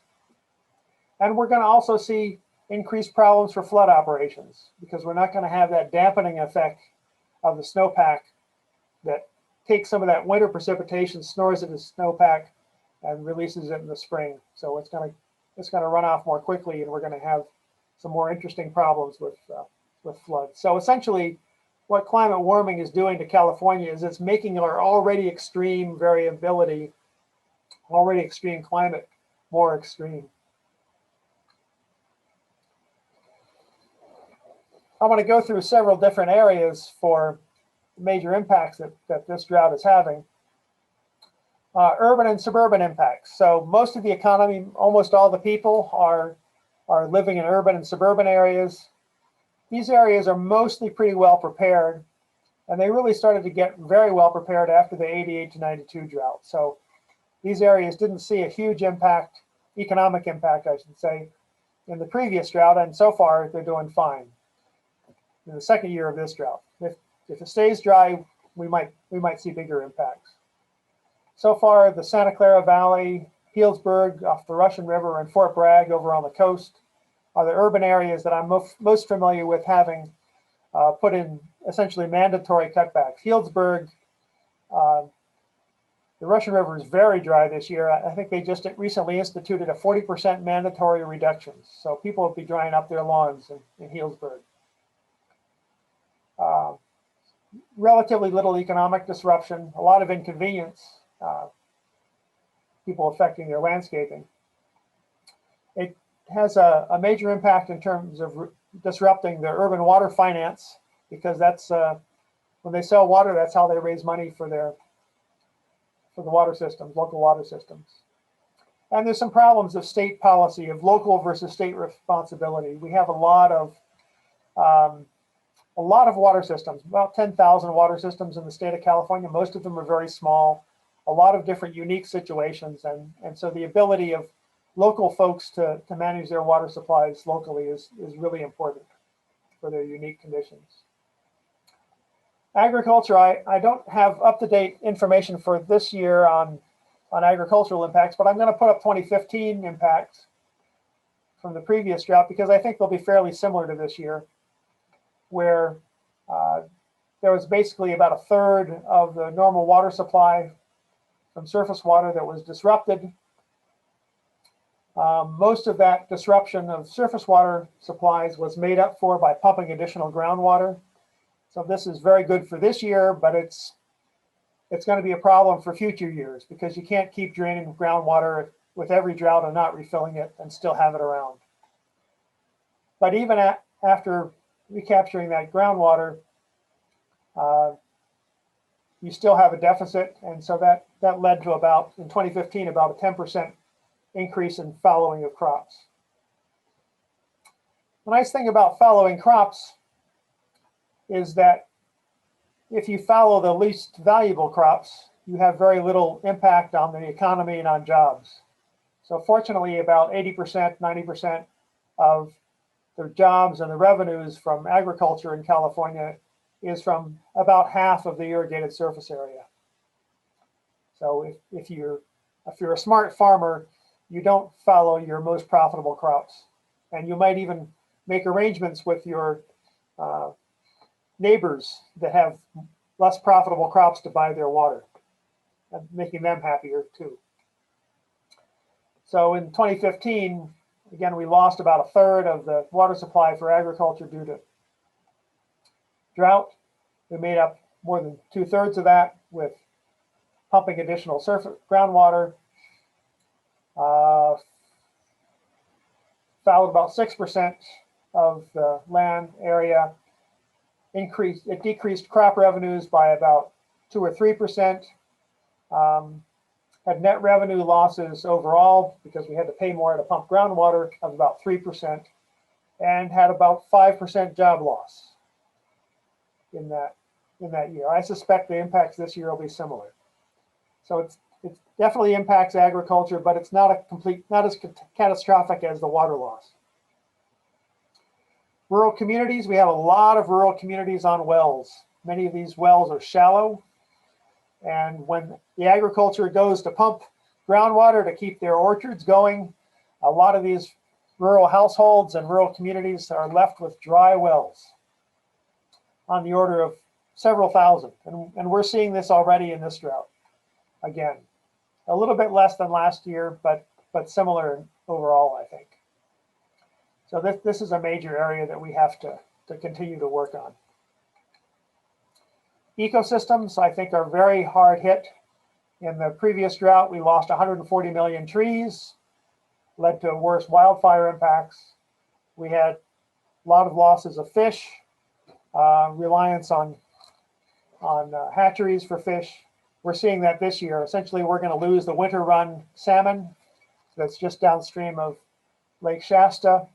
And we're going to also see increased problems for flood operations, because we're not going to have that dampening effect of the snowpack that takes some of that winter precipitation, snores it as snowpack, and releases it in the spring. So it's going to run off more quickly, and we're going to have some more interesting problems with floods. So essentially, what climate warming is doing to California is it's making our already extreme variability, already extreme climate more extreme. I want to go through several different areas for major impacts that this drought is having. Urban and suburban impacts. So most of the economy, almost all the people are living in urban and suburban areas. These areas are mostly pretty well prepared, and they really started to get very well prepared after the 88 to 92 drought. So these areas didn't see a huge impact, economic impact, I should say, in the previous drought, and so far they're doing fine in the second year of this drought. If it stays dry, we might see bigger impacts. So far, the Santa Clara Valley, Healdsburg off the Russian River, and Fort Bragg over on the coast are the urban areas that I'm most familiar with having put in essentially mandatory cutbacks. Healdsburg, the Russian River is very dry this year. I think they just recently instituted a 40% mandatory reduction. So people will be drying up their lawns in Healdsburg. Relatively little economic disruption, a lot of inconvenience, people affecting their landscaping. It has a major impact in terms of disrupting the urban water finance, because that's when they sell water, that's how they raise money for the water systems, local water systems. And there's some problems of state policy, of local versus state responsibility. We have a lot of water systems, about 10,000 water systems in the state of California. Most of them are very small, a lot of different unique situations. And so the ability of local folks to manage their water supplies locally is really important for their unique conditions. Agriculture, I don't have up-to-date information for this year on agricultural impacts, but I'm going to put up 2015 impacts from the previous drought, because I think they'll be fairly similar to this year, where there was basically about a third of the normal water supply from surface water that was disrupted. Most of that disruption of surface water supplies was made up for by pumping additional groundwater. So this is very good for this year, but it's going to be a problem for future years, because you can't keep draining groundwater with every drought and not refilling it and still have it around. But even after recapturing that groundwater, you still have a deficit. And so that led to about, in 2015, about a 10% increase in fallowing of crops. The nice thing about fallowing crops is that if you fallow the least valuable crops, you have very little impact on the economy and on jobs. So fortunately, about 80%, 90% of the jobs and the revenues from agriculture in California is from about half of the irrigated surface area. So if you're a smart farmer, you don't fallow your most profitable crops. And you might even make arrangements with your neighbors that have less profitable crops to buy their water, and making them happier too. So in 2015, again, we lost about a third of the water supply for agriculture due to drought. We made up more than 2/3 of that with pumping additional surface groundwater. Fouled about 6% of the land area. It decreased crop revenues by about 2 or 3%. Had net revenue losses overall because we had to pay more to pump groundwater of about 3%, and had about 5% job loss in that year. I suspect the impacts this year will be similar. So it definitely impacts agriculture, but it's not as catastrophic as the water loss. Rural communities, we have a lot of rural communities on wells. Many of these wells are shallow. And when the agriculture goes to pump groundwater to keep their orchards going, a lot of these rural households and rural communities are left with dry wells on the order of several thousand. And we're seeing this already in this drought. Again, a little bit less than last year, but similar overall, I think. So this is a major area that we have to continue to work on. Ecosystems, I think, are very hard hit. In the previous drought, we lost 140 million trees, led to worse wildfire impacts. We had a lot of losses of fish, reliance on hatcheries for fish. We're seeing that this year. Essentially, we're going to lose the winter run salmon that's just downstream of Lake Shasta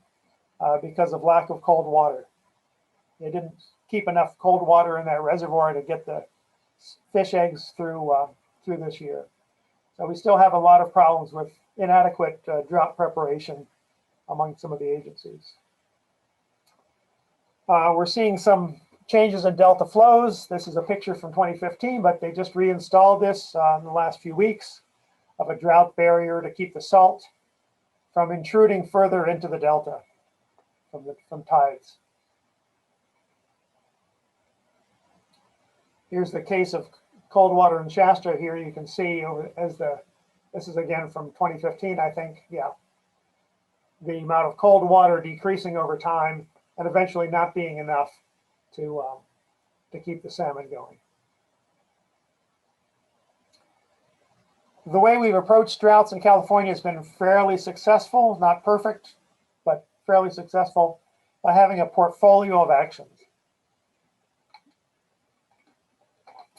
because of lack of cold water. They didn't keep enough cold water in that reservoir to get the fish eggs through this year. So we still have a lot of problems with inadequate drought preparation among some of the agencies. We're seeing some changes in delta flows. This is a picture from 2015, but they just reinstalled this in the last few weeks of a drought barrier to keep the salt from intruding further into the delta from tides. Here's the case of cold water in Shasta. Here you can see this is again from 2015, I think. Yeah, the amount of cold water decreasing over time and eventually not being enough to keep the salmon going. The way we've approached droughts in California has been fairly successful, not perfect, but fairly successful, by having a portfolio of actions.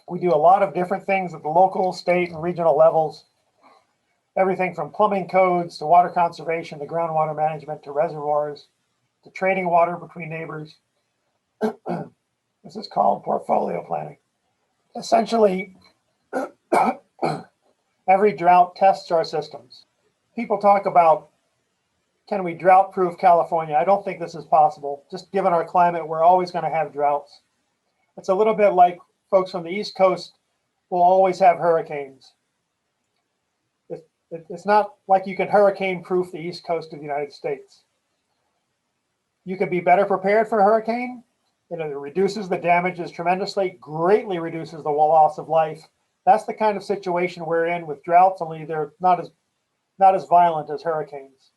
We do a lot of different things at the local, state, and regional levels. Everything from plumbing codes to water conservation to groundwater management to reservoirs to trading water between neighbors. This is called portfolio planning. Essentially, every drought tests our systems. People talk about, can we drought-proof California? I don't think this is possible. Just given our climate, we're always going to have droughts. It's a little bit like folks from the East Coast will always have hurricanes. It's not like you can hurricane-proof the East Coast of the United States. You can be better prepared for a hurricane. It reduces the damages tremendously, greatly reduces the loss of life. That's the kind of situation we're in with droughts, only they're not as violent as hurricanes.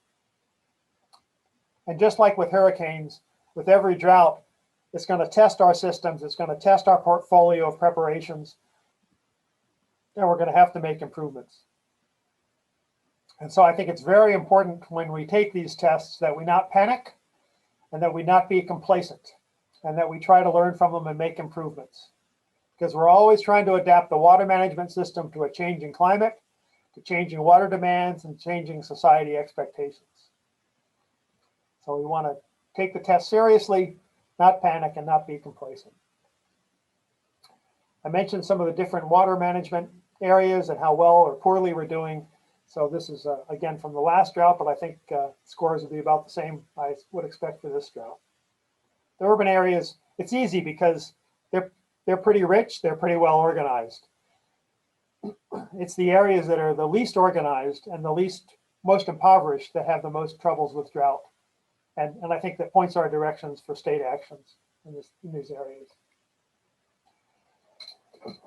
And just like with hurricanes, with every drought, it's going to test our systems. It's going to test our portfolio of preparations. And we're going to have to make improvements. And so I think it's very important when we take these tests that we not panic and that we not be complacent and that we try to learn from them and make improvements. Because we're always trying to adapt the water management system to a changing climate, to changing water demands, and changing society expectations. So we want to take the test seriously, not panic, and not be complacent. I mentioned some of the different water management areas and how well or poorly we're doing. So this is, again, from the last drought, but I think scores will be about the same I would expect for this drought. The urban areas, it's easy because they're pretty rich, they're pretty well organized. It's the areas that are the least organized and the most impoverished that have the most troubles with drought. And I think that points our directions for state actions in these areas.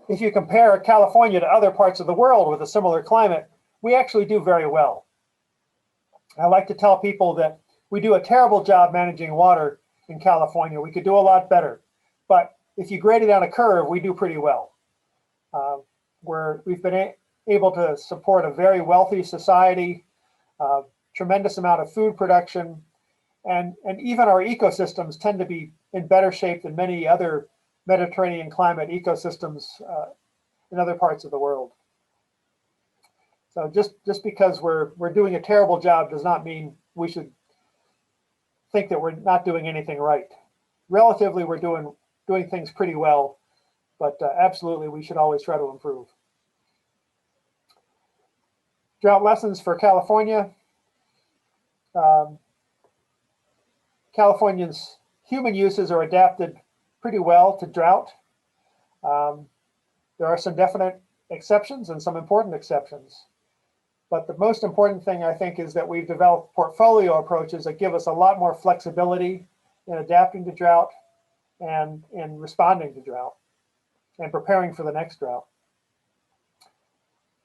If you compare California to other parts of the world with a similar climate, we actually do very well. I like to tell people that we do a terrible job managing water in California. We could do a lot better. But if you grade it on a curve, we do pretty well. We've been able to support a very wealthy society, tremendous amount of food production, and even our ecosystems tend to be in better shape than many other Mediterranean climate ecosystems in other parts of the world. So just because we're doing a terrible job does not mean we should think that we're not doing anything right. Relatively, we're doing things pretty well, but absolutely we should always try to improve. Drought lessons for California. Californians' human uses are adapted pretty well to drought. There are some definite exceptions and some important exceptions. But the most important thing, I think, is that we've developed portfolio approaches that give us a lot more flexibility in adapting to drought and in responding to drought and preparing for the next drought.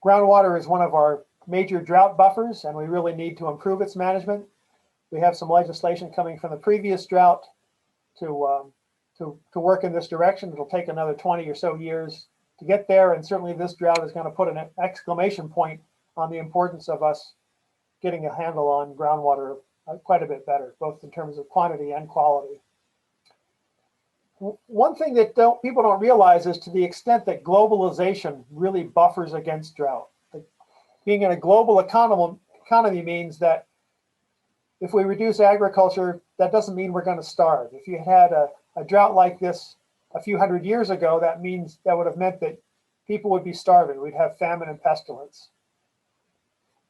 Groundwater is one of our major drought buffers, and we really need to improve its management. We have some legislation coming from the previous drought to work in this direction. It'll take another 20 or so years to get there, and certainly this drought is going to put an exclamation point on the importance of us getting a handle on groundwater quite a bit better, both in terms of quantity and quality. One thing that people don't realize is to the extent that globalization really buffers against drought. Being in a global economy means that if we reduce agriculture, that doesn't mean we're going to starve. If you had a drought like this a few hundred years ago, that would have meant that people would be starving. We'd have famine and pestilence.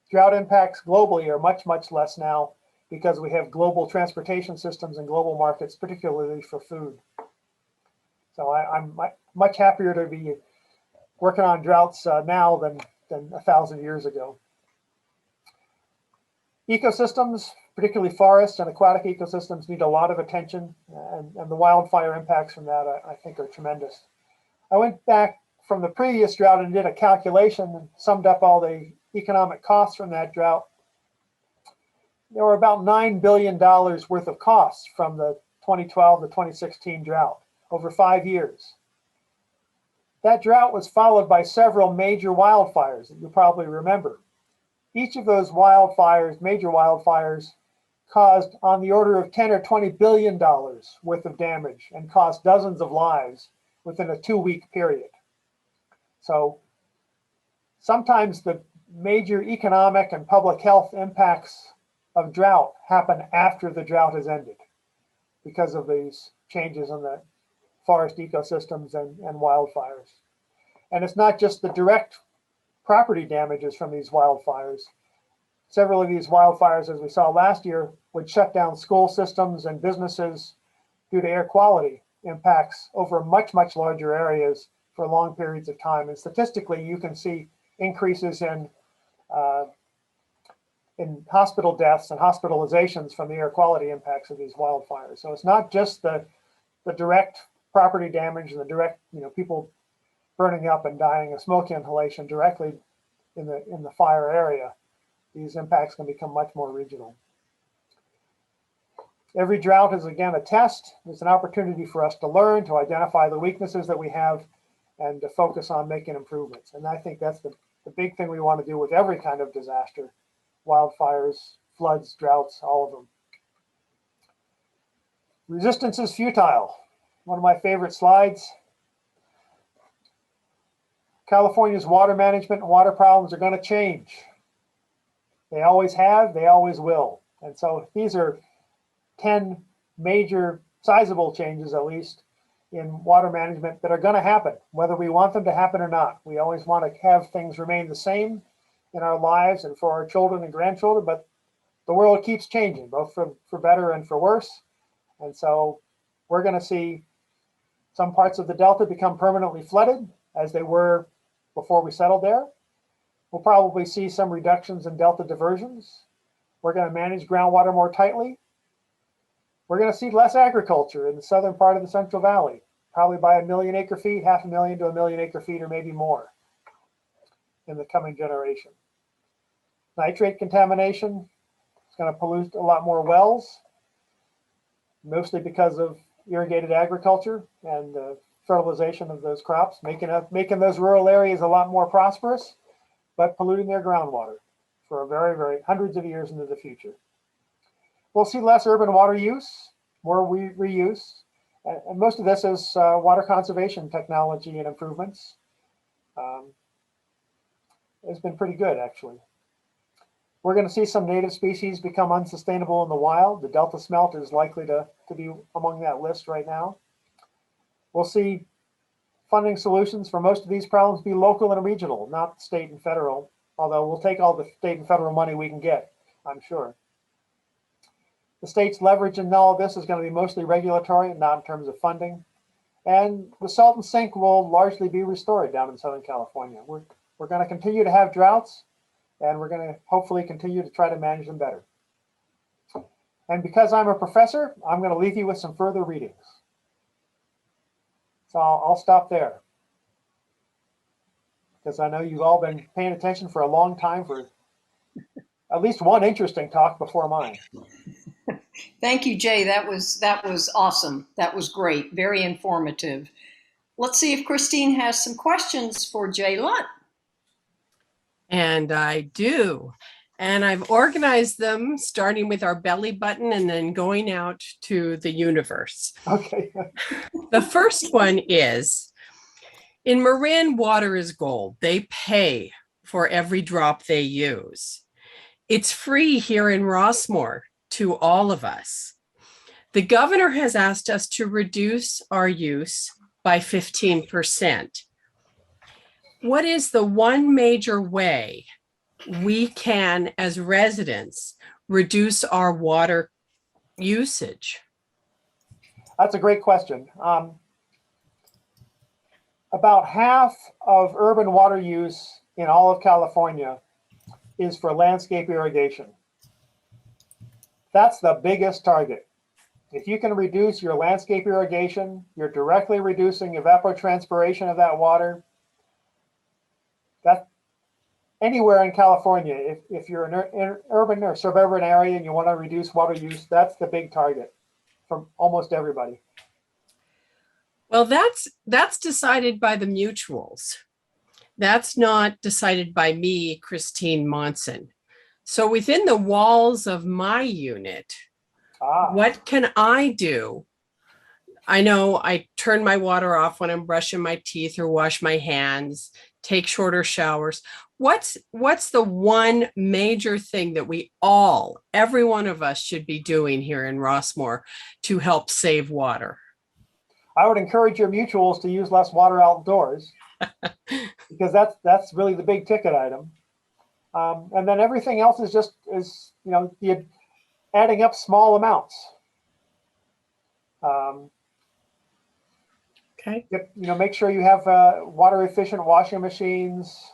Drought impacts globally are much, much less now because we have global transportation systems and global markets, particularly for food. So I'm much happier to be working on droughts now than 1,000 years ago. Ecosystems, particularly forests and aquatic ecosystems, need a lot of attention, and the wildfire impacts from that, I think, are tremendous. I went back from the previous drought and did a calculation and summed up all the economic costs from that drought. There were about $9 billion worth of costs from the 2012 to 2016 drought over 5 years. That drought was followed by several major wildfires that you probably remember. Each of those wildfires, major wildfires, caused on the order of 10 or $20 billion worth of damage and cost dozens of lives within a 2-week period. So sometimes the major economic and public health impacts of drought happen after the drought has ended because of these changes in the forest ecosystems and wildfires. And it's not just the direct property damages from these wildfires. Several of these wildfires, as we saw last year, would shut down school systems and businesses due to air quality impacts over much, much larger areas for long periods of time. And statistically, you can see increases in hospital deaths and hospitalizations from the air quality impacts of these wildfires. So it's not just the direct property damage and the direct, people burning up and dying of smoke inhalation directly in the fire area. These impacts can become much more regional. Every drought is, again, a test. It's an opportunity for us to learn, to identify the weaknesses that we have, and to focus on making improvements. And I think that's the big thing we want to do with every kind of disaster: wildfires, floods, droughts, all of them. Resistance is futile. One of my favorite slides. California's water management and water problems are going to change. They always have, they always will. And so these are 10 major, sizable changes, at least, in water management that are going to happen, whether we want them to happen or not. We always want to have things remain the same in our lives and for our children and grandchildren, but the world keeps changing, both for better and for worse. And so we're going to see some parts of the Delta become permanently flooded, as they were before we settled there. We'll probably see some reductions in Delta diversions. We're going to manage groundwater more tightly. We're going to see less agriculture in the southern part of the Central Valley, probably by 1 million acre feet, 500,000 to 1 million acre feet, or maybe more in the coming generation. Nitrate contamination is going to pollute a lot more wells, mostly because of irrigated agriculture and fertilization of those crops, making those rural areas a lot more prosperous, but polluting their groundwater for a very, very hundreds of years into the future. We'll see less urban water use, more reuse, and most of this is water conservation technology and improvements. It's been pretty good, actually. We're going to see some native species become unsustainable in the wild. The Delta smelt is likely to be among that list right now. We'll see funding solutions for most of these problems be local and regional, not state and federal, although we'll take all the state and federal money we can get, I'm sure. The state's leverage in all of this is going to be mostly regulatory and not in terms of funding. And the salt and sink will largely be restored down in Southern California. We're going to continue to have droughts, and we're going to hopefully continue to try to manage them better. And because I'm a professor, I'm going to leave you with some further readings. So I'll stop there, because I know you've all been paying attention for a long time for at least one interesting talk before mine. Thank you, Jay. That was awesome. That was great. Very informative. Let's see if Christine has some questions for Jay Lund. And I do. And I've organized them starting with our belly button and then going out to the universe. Okay. The first one is, in Marin, water is gold. They pay for every drop they use. It's free here in Rossmore to all of us. The governor has asked us to reduce our use by 15%. What is the one major way we can, as residents, reduce our water usage? That's a great question. About half of urban water use in all of California is for landscape irrigation. That's the biggest target. If you can reduce your landscape irrigation, you're directly reducing evapotranspiration of that water. That anywhere in California, if you're in an urban or suburban area and you want to reduce water use, that's the big target from almost everybody. Well, that's decided by the mutuals. That's not decided by me, Christine Monsen. So within the walls of my unit, what can I do? I know I turn my water off when I'm brushing my teeth or wash my hands, take shorter showers. What's the one major thing that every one of us should be doing here in Rossmore to help save water? I would encourage your mutuals to use less water outdoors because that's really the big ticket item. And then everything else is the adding up small amounts. Okay. Make sure you have water efficient washing machines.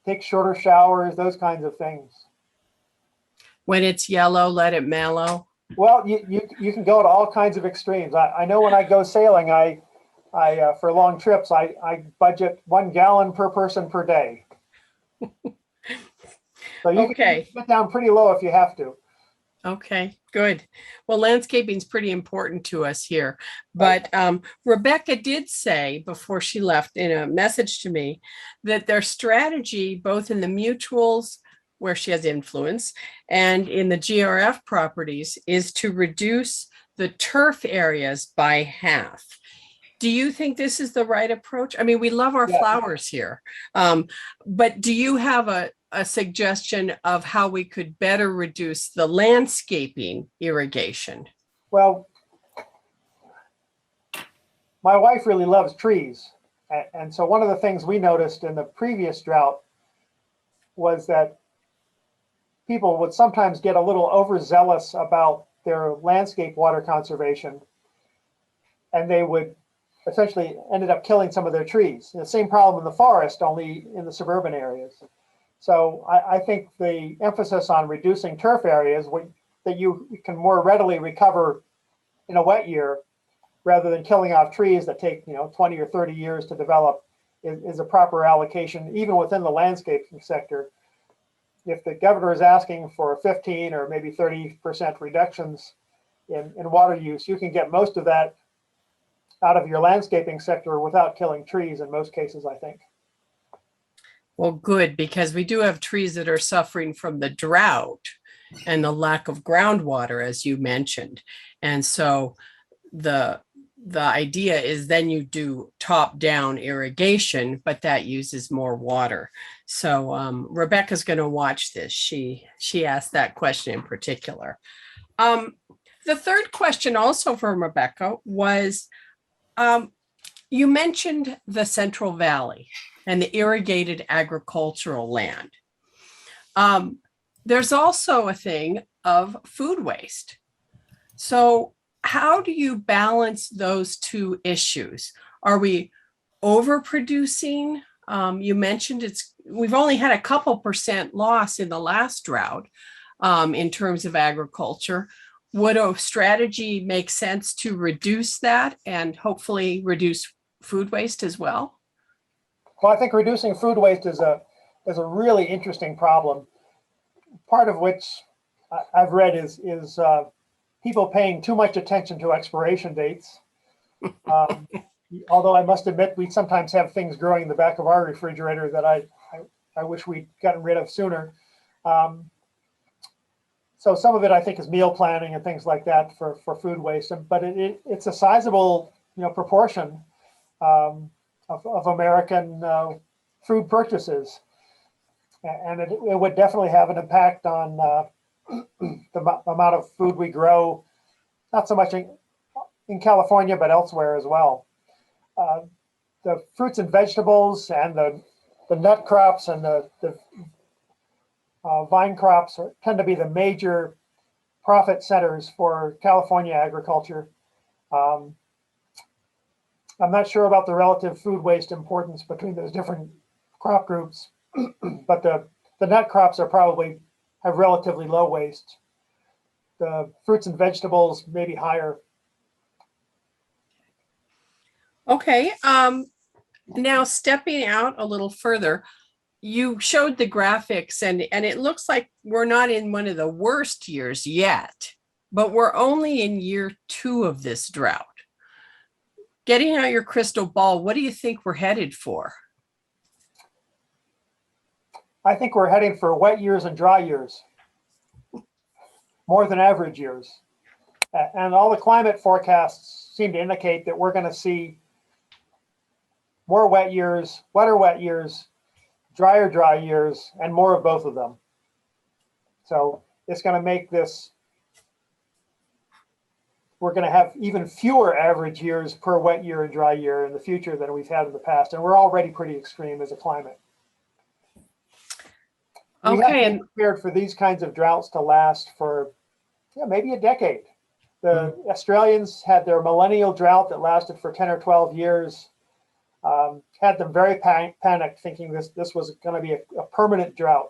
Take shorter showers, those kinds of things. When it's yellow, let it mellow. Well, you can go to all kinds of extremes. I know when I go sailing, I for long trips, I budget 1 gallon per person per day. So you can get down pretty low if you have to. Okay, good. Well, landscaping is pretty important to us here. But Rebecca did say before she left in a message to me that their strategy, both in the mutuals where she has influence and in the GRF properties, is to reduce the turf areas by half. Do you think this is the right approach? I mean, we love our flowers here, but do you have a suggestion of how we could better reduce the landscaping irrigation? Well, my wife really loves trees. And so one of the things we noticed in the previous drought was that people would sometimes get a little overzealous about their landscape water conservation, and they would essentially ended up killing some of their trees. The same problem in the forest, only in the suburban areas. So I think the emphasis on reducing turf areas, that you can more readily recover in a wet year rather than killing off trees that take 20 or 30 years to develop is a proper allocation, even within the landscaping sector. If the governor is asking for 15 or maybe 30% reductions in water use, you can get most of that out of your landscaping sector without killing trees in most cases, I think. Well, good, because we do have trees that are suffering from the drought and the lack of groundwater, as you mentioned. And so the idea is then you do top-down irrigation, but that uses more water. So Rebecca's going to watch this. She asked that question in particular. The third question also from Rebecca was, you mentioned the Central Valley and the irrigated agricultural land. There's also a thing of food waste. So how do you balance those two issues? Are we overproducing? You mentioned we've only had a couple % loss in the last drought in terms of agriculture. Would a strategy make sense to reduce that and hopefully reduce food waste as well? Well, I think reducing food waste is a really interesting problem. Part of which I've read is people paying too much attention to expiration dates. Although I must admit, we sometimes have things growing in the back of our refrigerator that I wish we'd gotten rid of sooner. So some of it, I think, is meal planning and things like that for food waste. But it's a sizable proportion of American food purchases. And it would definitely have an impact on the amount of food we grow, not so much in California, but elsewhere as well. The fruits and vegetables and the nut crops and the vine crops tend to be the major profit centers for California agriculture. I'm not sure about the relative food waste importance between those different crop groups, but the nut crops probably have relatively low waste. The fruits and vegetables may be higher. Okay. Now stepping out a little further, you showed the graphics and it looks like we're not in one of the worst years yet, but we're only in year 2 of this drought. Getting out your crystal ball, what do you think we're headed for? I think we're heading for wet years and dry years, more than average years. And all the climate forecasts seem to indicate that we're going to see more wet years, wetter wet years, drier dry years, and more of both of them. So it's going to make this, we're going to have even fewer average years per wet year and dry year in the future than we've had in the past. And we're already pretty extreme as a climate. We have to be prepared for these kinds of droughts to last for maybe a decade. The Australians had their millennial drought that lasted for 10 or 12 years. Had them very panicked, thinking this was going to be a permanent drought.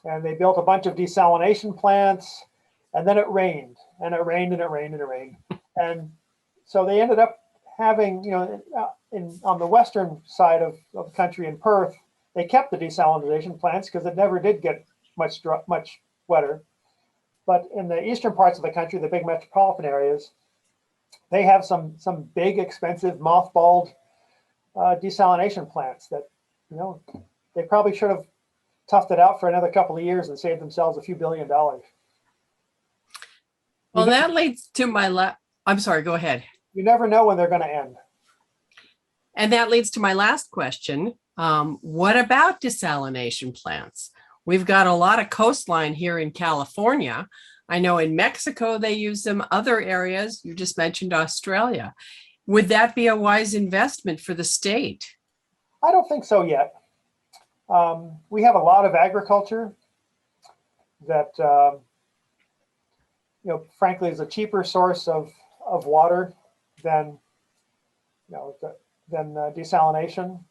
And they built a bunch of desalination plants, and then it rained, and it rained, and it rained, and it rained. And so they ended up having, on the western side of the country in Perth, they kept the desalination plants because it never did get much wetter. But in the eastern parts of the country, the big metropolitan areas, they have some big, expensive, mothballed desalination plants that, they probably should have toughed it out for another couple of years and saved themselves a few $1 billion. Well, that leads to my I'm sorry, go ahead. You never know when they're going to end. And that leads to my last question. What about desalination plants? We've got a lot of coastline here in California. I know in Mexico, they use them, other areas. You just mentioned Australia. Would that be a wise investment for the state? I don't think so yet. We have a lot of agriculture that, frankly, is a cheaper source of water than desalination.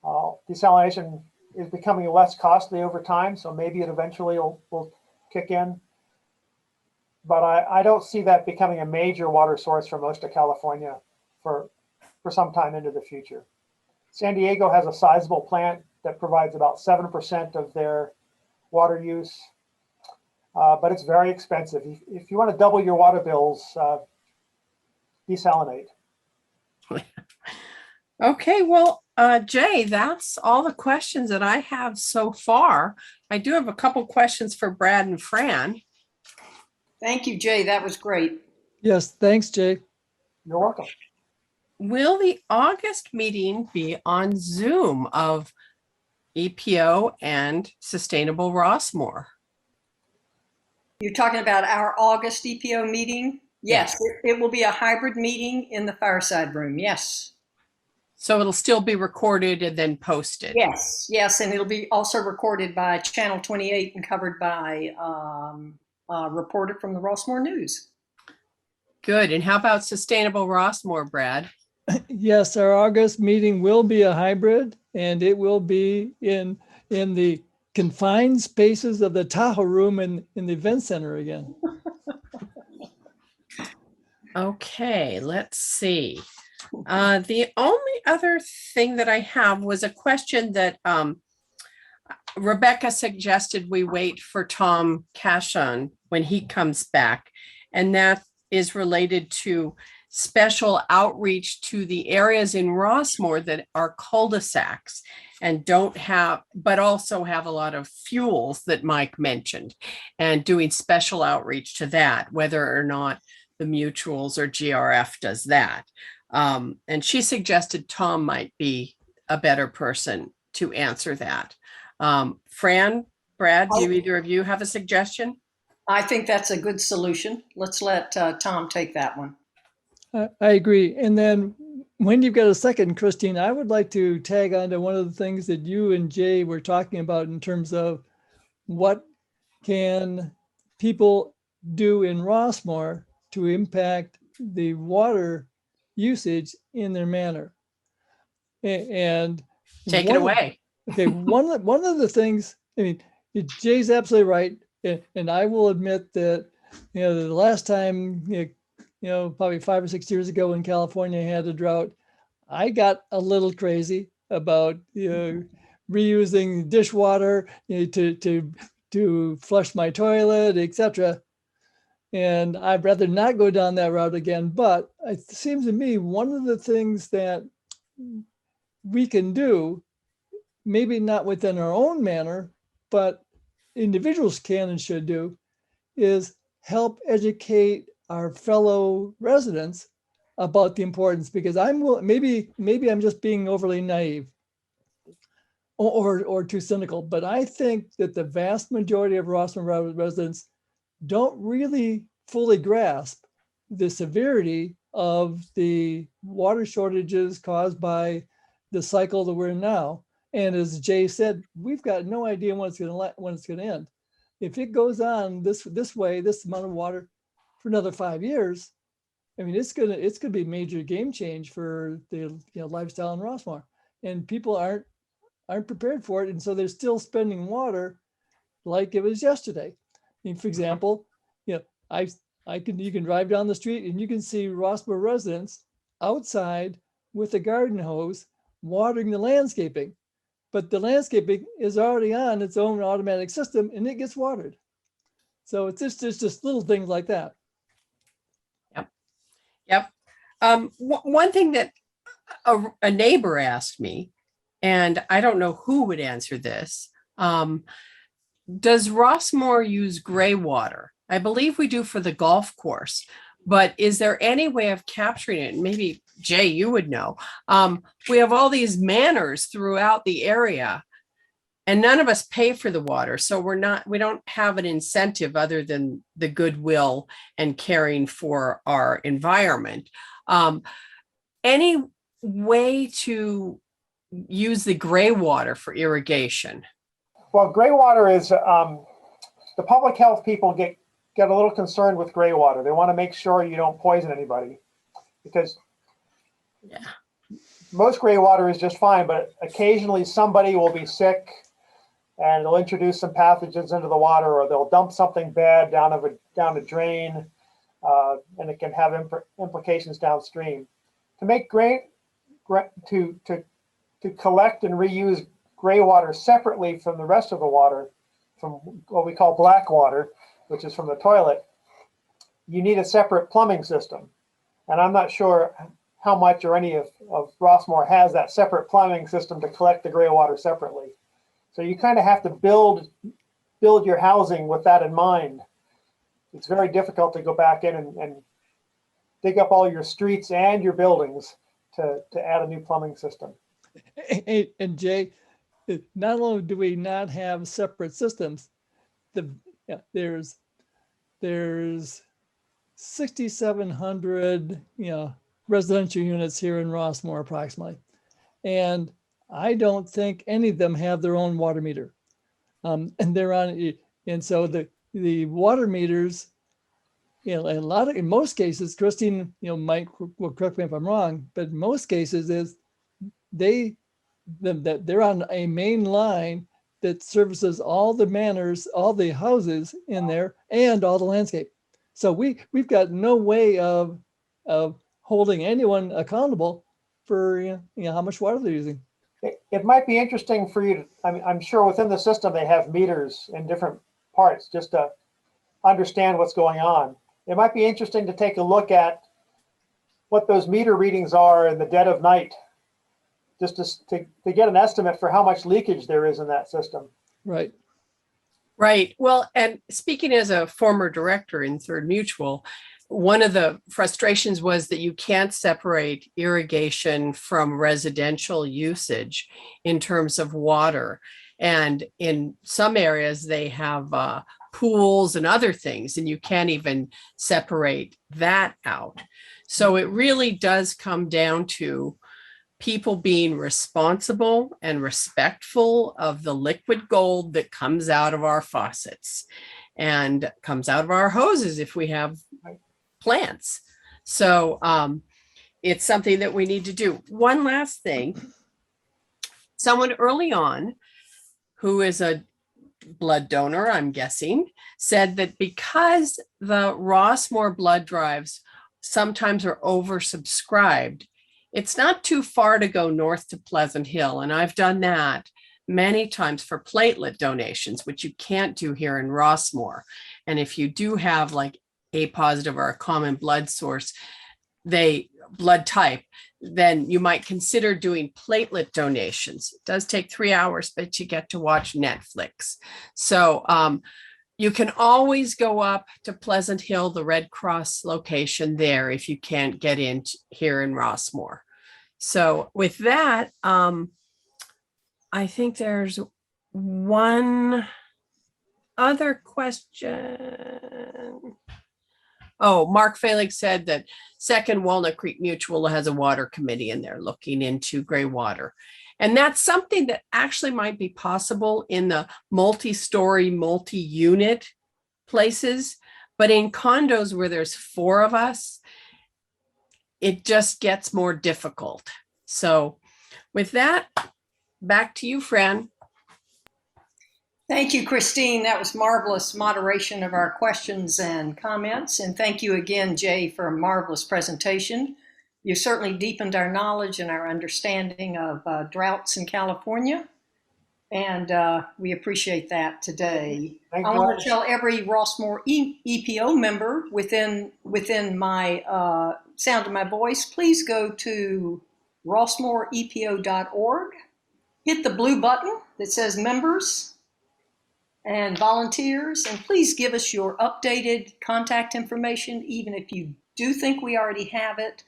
Desalination is becoming less costly over time, so maybe it eventually will kick in. but I don't see that becoming a major water source for most of California for some time into the future. San Diego has a sizable plant that provides about 7% of their water use, but it's very expensive. If you want to double your water bills, desalinate. Okay, well, Jay, that's all the questions that I have so far. I do have a couple questions for Brad and Fran. Thank you, Jay. That was great. Yes, thanks, Jay. You're welcome. Will the August meeting be on Zoom of EPO and Sustainable Rossmore? You're talking about our August EPO meeting? Yes, it will be a hybrid meeting in the fireside room. Yes. So it'll still be recorded and then posted? Yes, yes, and it'll be also recorded by Channel 28 and covered by a reporter from the Rossmore News. Good. And how about Sustainable Rossmore, Brad? Yes, our August meeting will be a hybrid, and it will be in the confined spaces of the Tahoe room in the event center again. Okay, let's see. The only other thing that I have was a question that Rebecca suggested we wait for Tom Cashon when he comes back, and that is related to special outreach to the areas in Rossmore that are cul-de-sacs and don't have, but also have a lot of fuels that Mike mentioned, and doing special outreach to that, whether or not the mutuals or GRF does that. And she suggested Tom might be a better person to answer that. Fran, Brad, do either of you have a suggestion? I think that's a good solution. Let's let Tom take that one. I agree. And then when you've got a second, Christine, I would like to tag on to one of the things that you and Jay were talking about in terms of what can people do in Rossmore to impact the water usage in their manor. And take it away. Okay, one of the things, I mean, Jay's absolutely right, and I will admit that the last time probably 5 or 6 years ago when California had a drought, I got a little crazy about reusing dishwater to flush my toilet, etc. And I'd rather not go down that route again. But it seems to me one of the things that we can do, maybe not within our own manner, but individuals can and should do, is help educate our fellow residents about the importance, because maybe I'm just being overly naive or too cynical, but I think that the vast majority of Rossmore residents don't really fully grasp the severity of the water shortages caused by the cycle that we're in now. And as Jay said, we've got no idea when it's going to end. If it goes on this way, this amount of water for another 5 years, I mean, it's gonna be a major game change for the lifestyle in Rossmore, and people aren't prepared for it, and so they're still spending water like it was yesterday. I mean, for example, you can drive down the street and you can see Rossmore residents outside with a garden hose watering the landscaping, but the landscaping is already on its own automatic system and it gets watered. So it's just little things like that. Yep. One thing that a neighbor asked me, and I don't know who would answer this. Does Rossmore use gray water? I believe we do for the golf course, but is there any way of capturing it? Maybe Jay, you would know. We have all these manors throughout the area, and none of us pay for the water. So we don't have an incentive other than the goodwill and caring for our environment. Any way to use the gray water for irrigation? Well, gray water is, the public health people get a little concerned with gray water. They want to make sure you don't poison anybody, because most gray water is just fine, but occasionally somebody will be sick. and it'll introduce some pathogens into the water, or they'll dump something bad down a drain, and it can have implications downstream. To make to collect and reuse gray water separately from the rest of the water, from what we call black water, which is from the toilet, you need a separate plumbing system. And I'm not sure how much or any of Rossmore has that separate plumbing system to collect the gray water separately. So you kind of have to build your housing with that in mind. It's very difficult to go back in and dig up all your streets and your buildings to add a new plumbing system. And Jay, not only do we not have separate systems, there's 6,700 residential units here in Rossmore approximately, and I don't think any of them have their own water meter, and they're on. And so the water meters, in most cases, Christine, will correct me if I'm wrong, but in most cases is they're on a main line that services all the manors, all the houses in there, and all the landscape. So we've got no way of holding anyone accountable for how much water they're using. It might be interesting for you to, I'm sure within the system they have meters in different parts just to understand what's going on. It might be interesting to take a look at what those meter readings are in the dead of night, just to get an estimate for how much leakage there is in that system. Right. Right. Well, and speaking as a former director in Third Mutual, one of the frustrations was that you can't separate irrigation from residential usage in terms of water. And in some areas, they have pools and other things, and you can't even separate that out. So it really does come down to people being responsible and respectful of the liquid gold that comes out of our faucets and comes out of our hoses if we have plants. So it's something that we need to do. One last thing, someone early on who is a blood donor, I'm guessing, said that because the Rossmore blood drives sometimes are oversubscribed, it's not too far to go north to Pleasant Hill. And I've done that many times for platelet donations, which you can't do here in Rossmore. And if you do have like A positive or a common blood source, blood type, then you might consider doing platelet donations. It does take 3 hours, but you get to watch Netflix. So you can always go up to Pleasant Hill, the Red Cross location there, if you can't get in here in Rossmore. So with that, I think there's one other question. Oh, Mark Felix said that Second Walnut Creek Mutual has a water committee and they're looking into gray water. And that's something that actually might be possible in the multi-story, multi-unit places. But in condos where there's 4 of us, it just gets more difficult. So with that, back to you, Fran. Thank you, Christine. That was marvelous moderation of our questions and comments. And thank you again, Jay, for a marvelous presentation. You certainly deepened our knowledge and our understanding of droughts in California. And we appreciate that today. I want to tell every Rossmore EPO member within my sound of my voice, please go to rossmoreepo.org, hit the blue button that says members and volunteers, and please give us your updated contact information, even if you do think we already have it.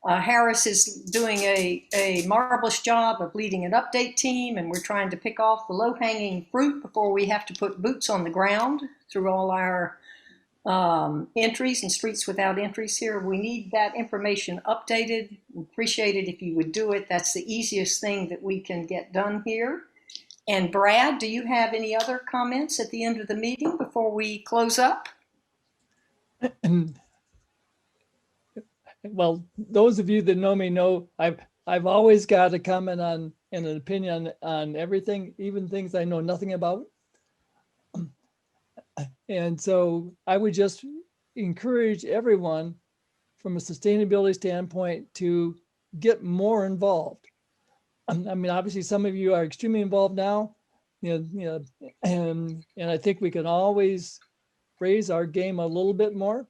Harris is doing a marvelous job of leading an update team, and we're trying to pick off the low-hanging fruit before we have to put boots on the ground through all our entries and streets without entries here. We need that information updated. We appreciate it if you would do it. That's the easiest thing that we can get done here. And Brad, do you have any other comments at the end of the meeting before we close up? Well, those of you that know me know I've I've always got a comment on and an opinion on everything, even things I know nothing about. And so I would just encourage everyone from a sustainability standpoint to get more involved. I mean, obviously, some of you are extremely involved now, and I think we can always raise our game a little bit more.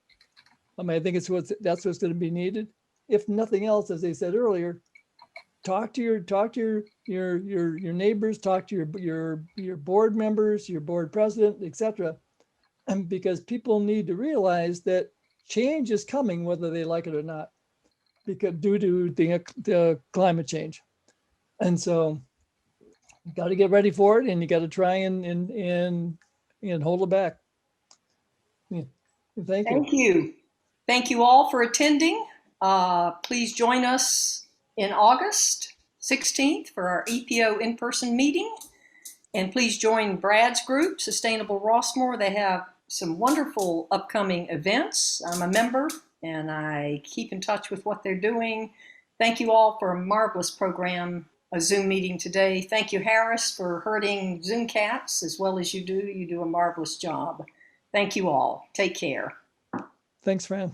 I mean, I think that's what's going to be needed. If nothing else, as I said earlier, talk to your neighbors, talk to your board members, your board president, etc. And because people need to realize that change is coming, whether they like it or not, because due to the climate change. And so you got to get ready for it, and you got to try and hold it back. Yeah. Thank you. Thank you. Thank you all for attending. Please join us in August 16th for our EPO in-person meeting. And please join Brad's group, Sustainable Rossmore. They have some wonderful upcoming events. I'm a member and I keep in touch with what they're doing. Thank you all for a marvelous program, a Zoom meeting today. Thank you, Harris, for herding Zoom cats as well as you do. You do a marvelous job. Thank you all. Take care. Thanks, Fran.